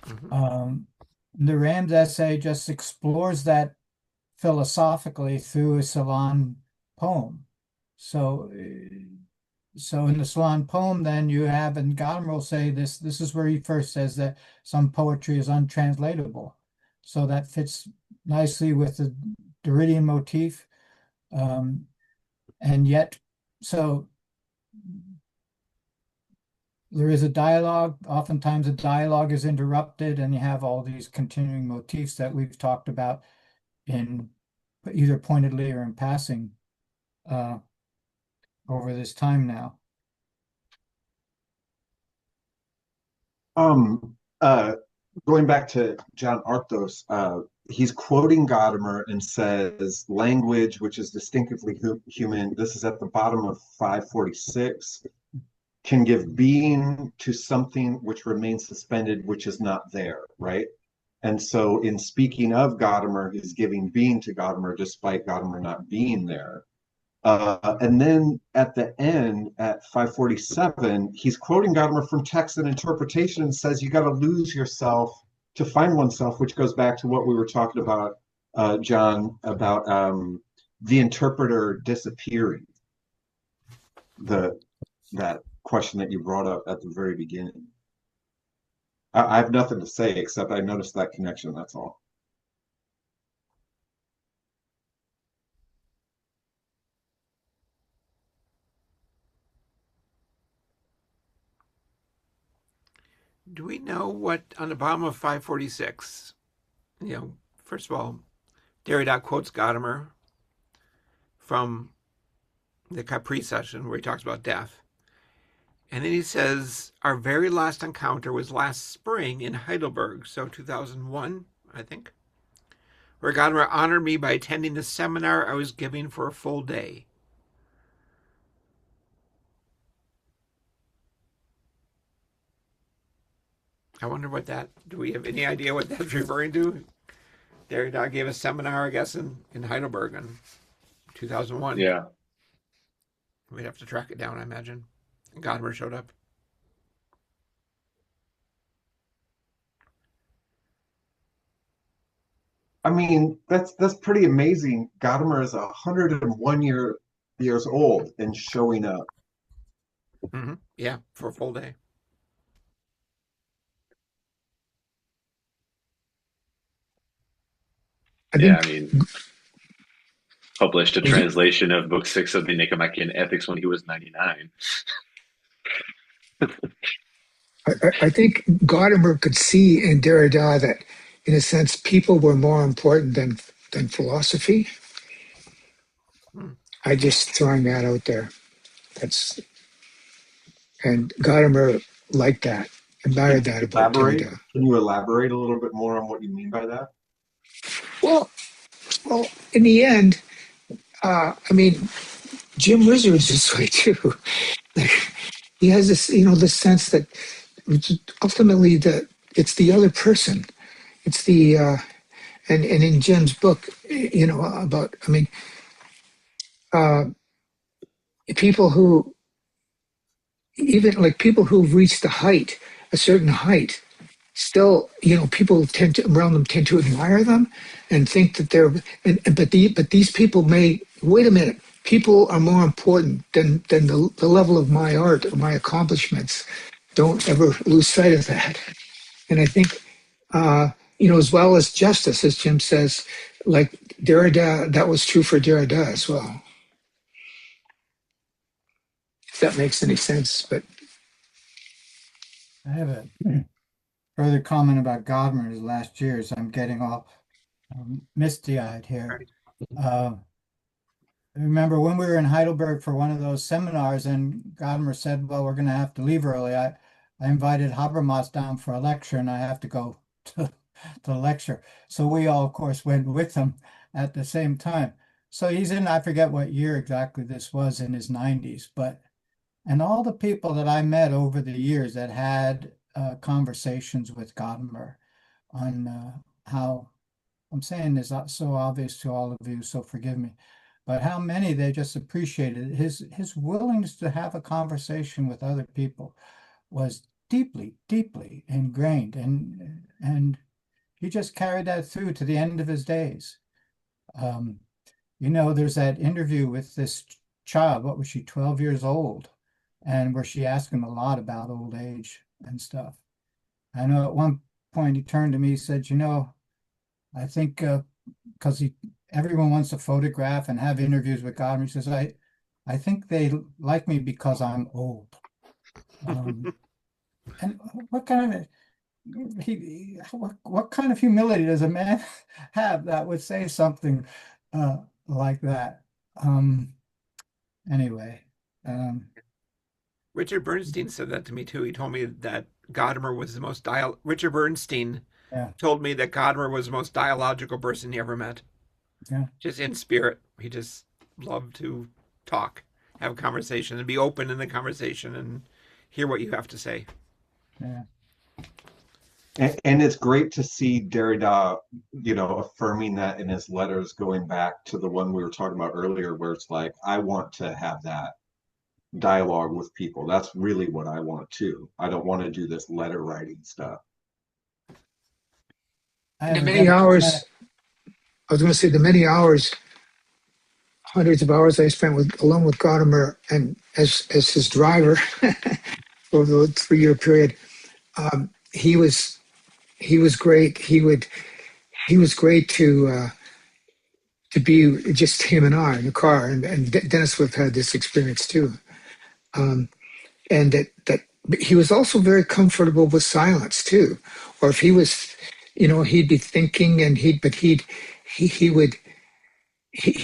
The Rams essay just explores that philosophically through a Salon poem. So in the Salon poem, then you have, and Gadamer will say this is where he first says that some poetry is untranslatable. So that fits nicely with the Derridian motif. And yet, so there is a dialogue. Oftentimes a dialogue is interrupted and you have all these continuing motifs that we've talked about in either pointedly or in passing over this time now. Going back to John Arthos, he's quoting Gadamer and says, language which is distinctively human, this is at the bottom of 546, can give being to something which remains suspended, which is not there, right? And so in speaking of Gadamer, he's giving being to Gadamer despite Gadamer not being there. And then at the end, at 547, he's quoting Gadamer from text and interpretation and says, you got to lose yourself to find oneself, which goes back to what we were talking about, John, about the interpreter disappearing. That question that you brought up at the very beginning. I have nothing to say except I noticed that connection, that's all. Do we know what on the bottom of 546? First of all, Derrida quotes Gadamer from the Capri session where he talks about death. And then he says, our very last encounter was last spring in Heidelberg, so 2001, I think, where Gadamer honored me by attending the seminar I was giving for a full day. I wonder do we have any idea what that's referring to? Derrida gave a seminar, I guess, in Heidelberg in 2001. Yeah. We'd have to track it down, I imagine. And Gadamer showed up. I mean, that's pretty amazing. Gadamer is 101 years old and showing up. Mm-hmm. Yeah, for a full day. I mean, published a translation of Book 6 of the Nicomachean Ethics when he was 99. I think Gadamer could see in Derrida that, in a sense, people were more important than philosophy. I just throwing that out there. And Gadamer liked that, admired that about Derrida. Can you elaborate a little bit more on what you mean by that? Well, in the end, I mean, Jim Wizard's this way too. He has this, this sense that ultimately it's the other person. It's the and in Jim's book, about people who even like people who've reached a certain height, still, people around them tend to admire them and think that but these people may wait a minute. People are more important than the level of my art or my accomplishments. Don't ever lose sight of that. And I think, as well as justice, as Jim says, like Derrida, that was true for Derrida as well. If that makes any sense, but I have a further comment about Gadamer in his last years. I'm getting all misty-eyed here. Remember when we were in Heidelberg for one of those seminars and Gadamer said, well, we're going to have to leave early. I invited Habermas down for a lecture and I have to go to the lecture. So we all, of course, went with him at the same time. So he's in, I forget what year exactly this was, in his 90s, and all the people that I met over the years that had conversations with Gadamer on how, I'm saying this so obvious to all of you, so forgive me, but how many they just appreciated his willingness to have a conversation with other people was deeply, deeply ingrained, and he just carried that through to the end of his days. There's that interview with this child. What was she, 12 years old? And where she asked him a lot about old age and stuff. I know at one point he turned to me and said, I think because everyone wants to photograph and have interviews with God. And he says, I think they like me because I'm old. And what kind of what kind of humility does a man have that would say something like that? Anyway, Richard Bernstein said that to me too. He told me that Gadamer was the most Richard Bernstein yeah, told me that Gadamer was the most dialogical person he ever met. yeah, Just in spirit. He just loved to talk, have a conversation, and be open in the conversation and hear what you have to say. yeah. And it's great to see Derrida, affirming that in his letters, going back to the one we were talking about earlier, where it's like, I want to have that dialogue with people. That's really what I want too. I don't want to do this letter writing stuff. The many hours, I was going to say, the many hours, hundreds of hours I spent along with Gadamer and as his driver over the 3-year period. He was great. He was great to be just him and I in the car. And Dennis would have had this experience too. And that he was also very comfortable with silence too. Or if he was, he'd be thinking and he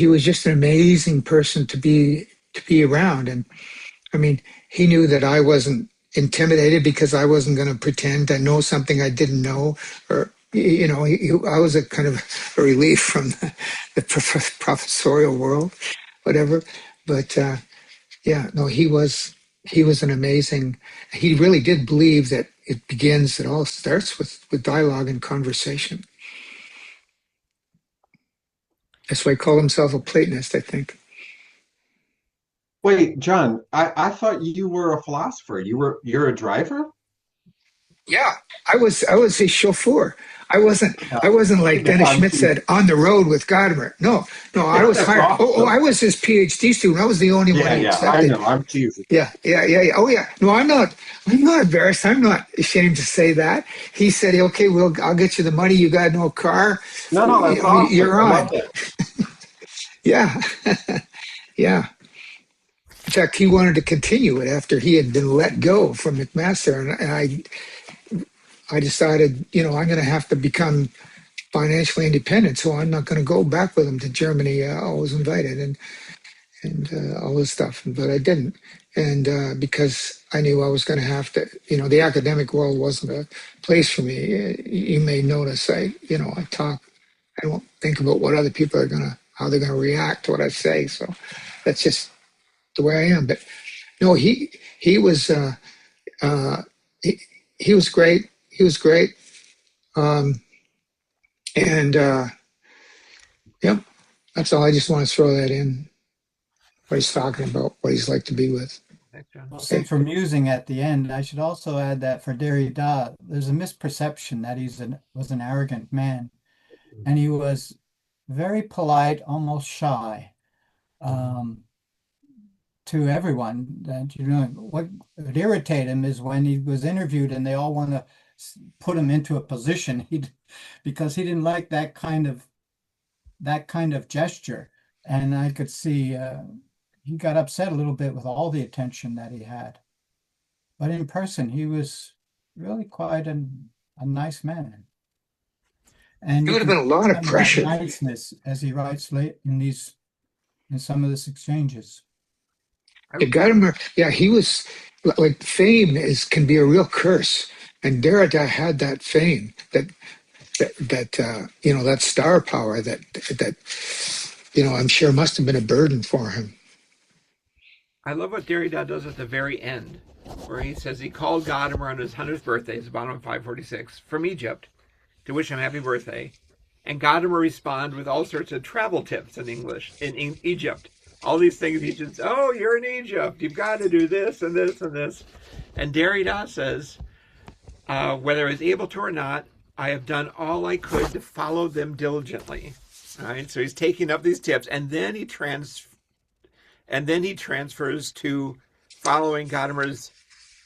was just an amazing person to be around. And I mean, he knew that I wasn't intimidated because I wasn't going to pretend to know something I didn't know, or I was a kind of a relief from the professorial world, whatever. But yeah, no, he was an amazing. He really did believe that it all starts with dialogue and conversation. That's why he called himself a Platonist, I think. Wait, John, I thought you were a philosopher. You're a driver? Yeah, I was his chauffeur. I wasn't like Dennis Schmidt said, on the road with Gadamer. No, I was hired. Awesome. I was his PhD student. I was the only one he accepted. I know. I'm teasing. Yeah. Oh yeah. No, I'm not embarrassed. I'm not ashamed to say that. He said, okay, I'll get you the money. You got no car. No, that's awesome. You're I on. love it. Yeah. Yeah. In fact, he wanted to continue it after he had been let go from McMaster, and I decided, I'm going to have to become financially independent, so I'm not going to go back with him to Germany. I was invited and all this stuff, but I didn't, and because I knew I was going to have to. The academic world wasn't a place for me. You may notice I talk. I don't think about what other people how they're going to react to what I say. So that's just the way I am. But no, he was he was great. He was great. And yep, that's all. I just want to throw that in. What he's talking about, what he's like to be with. Thanks, John. Well, since we're musing at the end, I should also add that for Derrida, there's a misperception that was an arrogant man, and he was very polite, almost shy, to everyone. That what would irritate him is when he was interviewed and they all want to put him into a position because he didn't like that kind of gesture, and I could see he got upset a little bit with all the attention that he had. But in person, he was really quite a nice man. And It would have been a lot of pressure. Niceness, as he writes late in some of this exchanges. Gadamer, yeah, he was like, fame can be a real curse, and Derrida had that fame, that star power, that I'm sure must have been a burden for him. I love what Derrida does at the very end, where he says he called Gadamer on his 100th birthday, it's about 546, from Egypt, to wish him happy birthday. And Gadamer responded with all sorts of travel tips in English, in Egypt. All these things he should say, oh, you're in Egypt, you've got to do this and this and this. And Derrida says, whether I was able to or not, I have done all I could to follow them diligently. All right, so he's taking up these tips, and then he transfers to following Gadamer's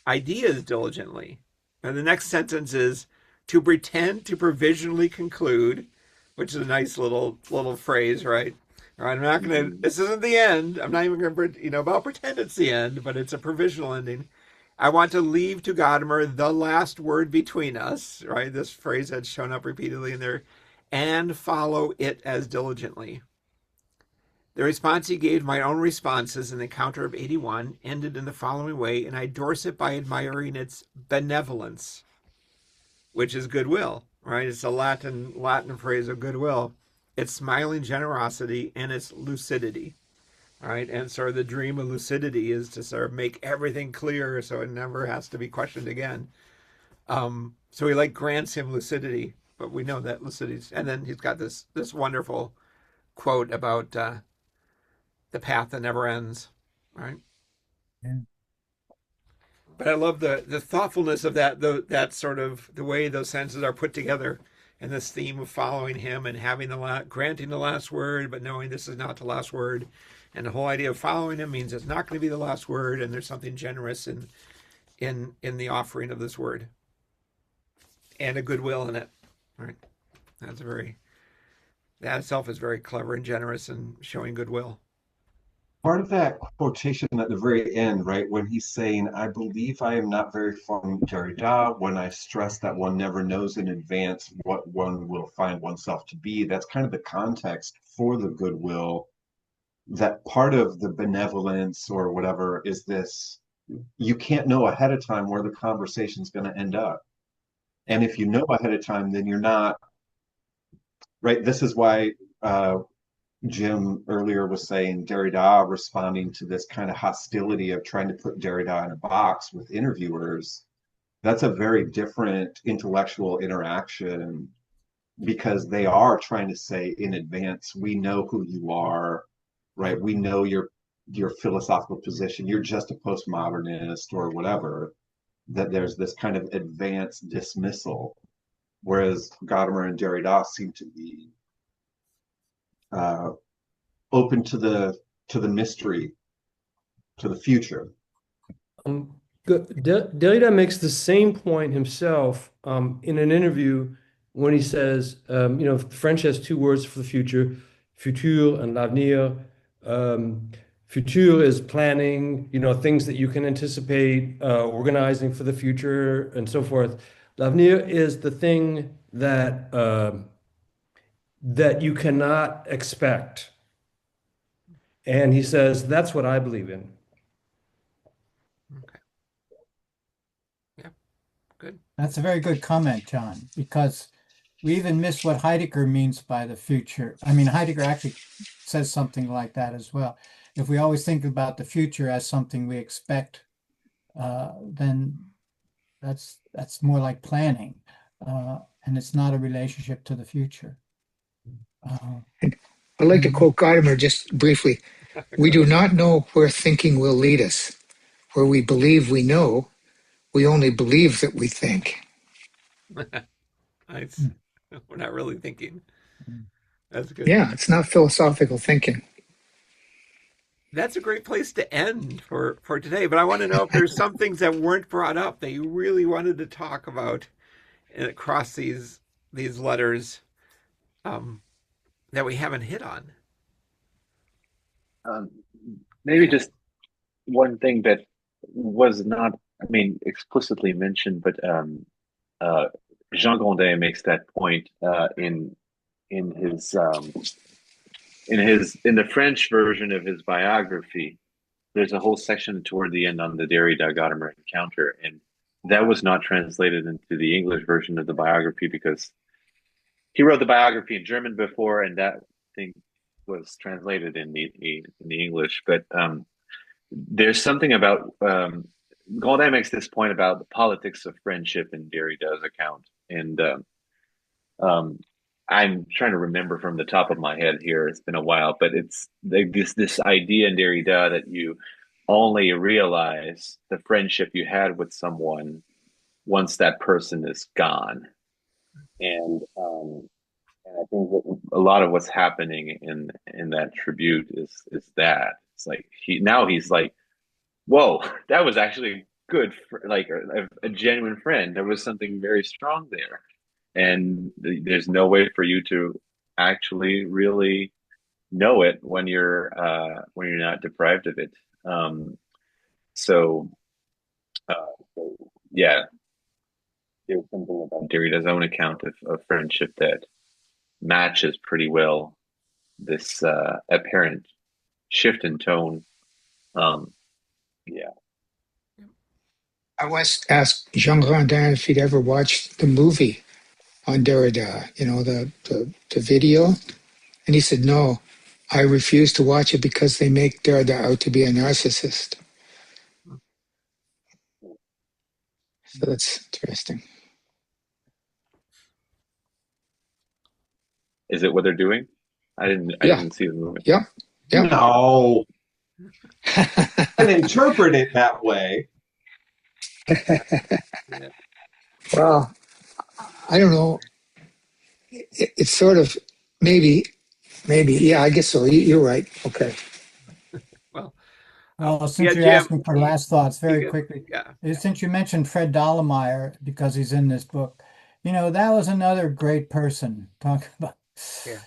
ideas diligently. And the next sentence is to pretend to provisionally conclude, which is a nice little phrase, right? All right, I'm not going to, this isn't the end. I'm not even going to, about pretend it's the end, but it's a provisional ending. I want to leave to Gadamer the last word between us, right? This phrase had shown up repeatedly in there, and follow it as diligently. The response he gave, my own responses in the encounter of 81, ended in the following way, and I endorse it by admiring its benevolence, which is goodwill, right? It's a Latin phrase of goodwill. Its smiling generosity and its lucidity, right? And sort of the dream of lucidity is to sort of make everything clear so it never has to be questioned again. So he grants him lucidity, but we know that lucidity. And then he's got this wonderful quote about the path that never ends, right? Yeah. But I love the thoughtfulness of that sort of the way those sentences are put together, and this theme of following him and having granting the last word, but knowing this is not the last word, and the whole idea of following him means it's not going to be the last word, and there's something generous in the offering of this word, and a goodwill in it, right? That itself is very clever and generous and showing goodwill. Part of that quotation at the very end, right, when he's saying, I believe I am not very far from Derrida, when I stress that one never knows in advance what one will find oneself to be, that's kind of the context for the goodwill. That part of the benevolence or whatever is this, you can't know ahead of time where the conversation's going to end up. And if you know ahead of time, then you're not, right? This is why Jim earlier was saying Derrida responding to this kind of hostility of trying to put Derrida in a box with interviewers. That's a very different intellectual interaction because they are trying to say in advance, we know who you are, right? We know your philosophical position. You're just a postmodernist or whatever. That there's this kind of advanced dismissal, whereas Gadamer and Derrida seem to be open to the mystery, to the future. Derrida makes the same point himself in an interview when he says, French has two words for the future, futur and l'avenir. Futur is planning, things that you can anticipate, organizing for the future, and so forth. L'avenir is the thing that you cannot expect. And he says, that's what I believe in. Okay. Yeah, good. That's a very good comment, John, because we even miss what Heidegger means by the future. I mean, Heidegger actually says something like that as well. If we always think about the future as something we expect, then that's more like planning, and it's not a relationship to the future. I'd like to quote Gadamer just briefly. We do not know where thinking will lead us. Where we believe we know, we only believe that we think. Nice. We're not really thinking. That's good. Yeah, it's not philosophical thinking. That's a great place to end for today. But I want to know if there's some things that weren't brought up that you really wanted to talk about across these letters that we haven't hit on. Maybe just one thing that was not, explicitly mentioned, but Jean Grandet makes that point in the French version of his biography. There's a whole section toward the end on the Derrida Gadamer encounter, and that was not translated into the English version of the biography because he wrote the biography in German before, and that thing was translated in the English, but there's something about Gadamer makes this point about the politics of friendship in Derrida's account, and um, I'm trying to remember from the top of my head here. It's been a while, but it's like this idea in Derrida that you only realize the friendship you had with someone once that person is gone, and I think that a lot of what's happening in that tribute is that it's like he's like, whoa, that was actually good for like a genuine friend. There was something very strong there, and there's no way for you to actually really know it when you're not deprived of it. Um, so, so yeah, there's something about Derrida's own account of friendship that matches pretty well this apparent shift in tone. Um, yeah. I once asked Jean Grandin if he'd ever watched the movie on Derrida, the video, and he said no. I refuse to watch it because they make Derrida out to be a narcissist. So that's interesting. Is it what they're doing? I didn't see the movie. Yep. No, and interpret it that way. Well, I don't know. It's sort of maybe. Yeah, I guess so. You're right. Okay. Well, since yeah, you're Jim, asking for last thoughts very you- quickly, yeah. since you mentioned Fred Dahlemeyer, because he's in this book, that was another great person. Talk about. Yeah.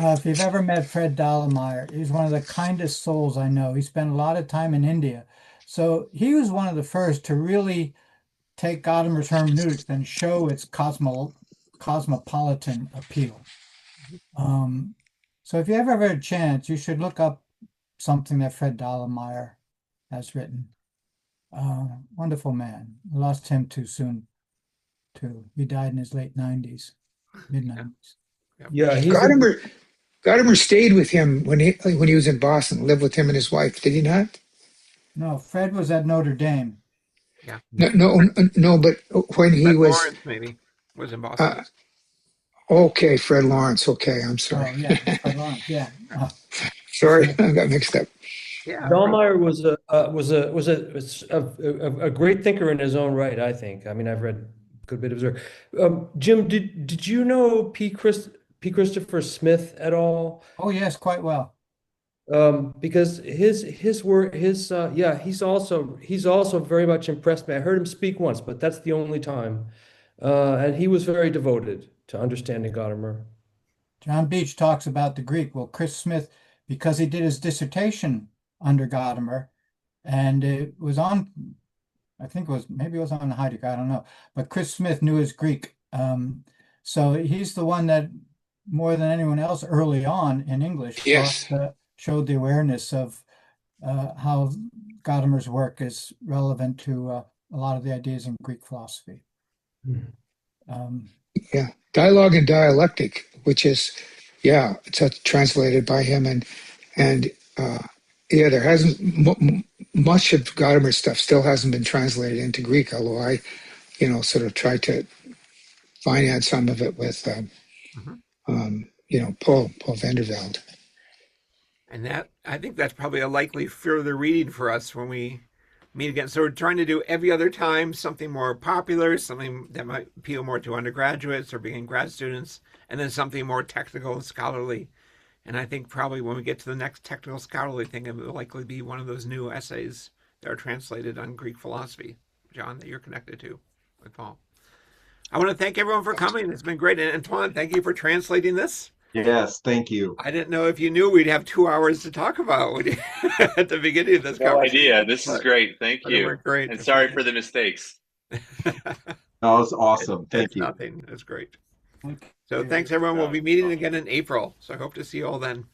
If you've ever met Fred Dahlemeyer, he's one of the kindest souls I know. He spent a lot of time in India. So he was one of the first to really take Gadamer's hermeneutics and show its cosmopolitan appeal. So if you ever have a chance, you should look up something that Fred Dahlemeyer has written. Wonderful man. Lost him too soon, too. He died in his late 90s, mid-90s. Yeah, Gadamer stayed with him when he was in Boston, lived with him and his wife. Did he not? No, Fred was at Notre Dame. Yeah. No. But when he Fred was Lawrence maybe was in Boston. okay, Fred Lawrence. Okay, I'm sorry. Oh, yeah, Fred Lawrence, yeah. Sorry, I got mixed up. Yeah. Dallmeyer was a great thinker in his own right, I think. I mean, I've read a good bit of his work. Jim, did you know P. Christopher Smith at all? Oh, yes, quite well. Because his work, he's also very much impressed me. I heard him speak once, but that's the only time. And he was very devoted to understanding Gadamer. John Beach talks about the Greek. Well, Chris Smith, because he did his dissertation under Gadamer, and it was on, I think maybe it was on Heidegger, I don't know. But Chris Smith knew his Greek. So he's the one that, more than anyone else early on in English, Yes. showed the awareness of how Gadamer's work is relevant to a lot of the ideas in Greek philosophy. Yeah, dialogue and dialectic, which is, it's translated by him, and there hasn't much of Gadamer's stuff still hasn't been translated into Greek. Although I, sort of tried to finance some of it with, Paul Vandervelde. And I think that's probably a likely further reading for us when we meet again. So we're trying to do every other time something more popular, something that might appeal more to undergraduates or beginning grad students, and then something more technical and scholarly. And I think probably when we get to the next technical scholarly thing, it will likely be one of those new essays that are translated on Greek philosophy, John, that you're connected to with Paul. I want to thank everyone for coming. It's been great. And Antoine, thank you for translating this. Yes, thank you. I didn't know if you knew we'd have 2 hours to talk about at the beginning of this No conversation. idea. This is great. Thank But it you. worked great. And sorry for the mistakes. That was awesome. Thank It's you. nothing. It's great. So thanks, everyone. We'll be meeting again in April. So I hope to see you all then.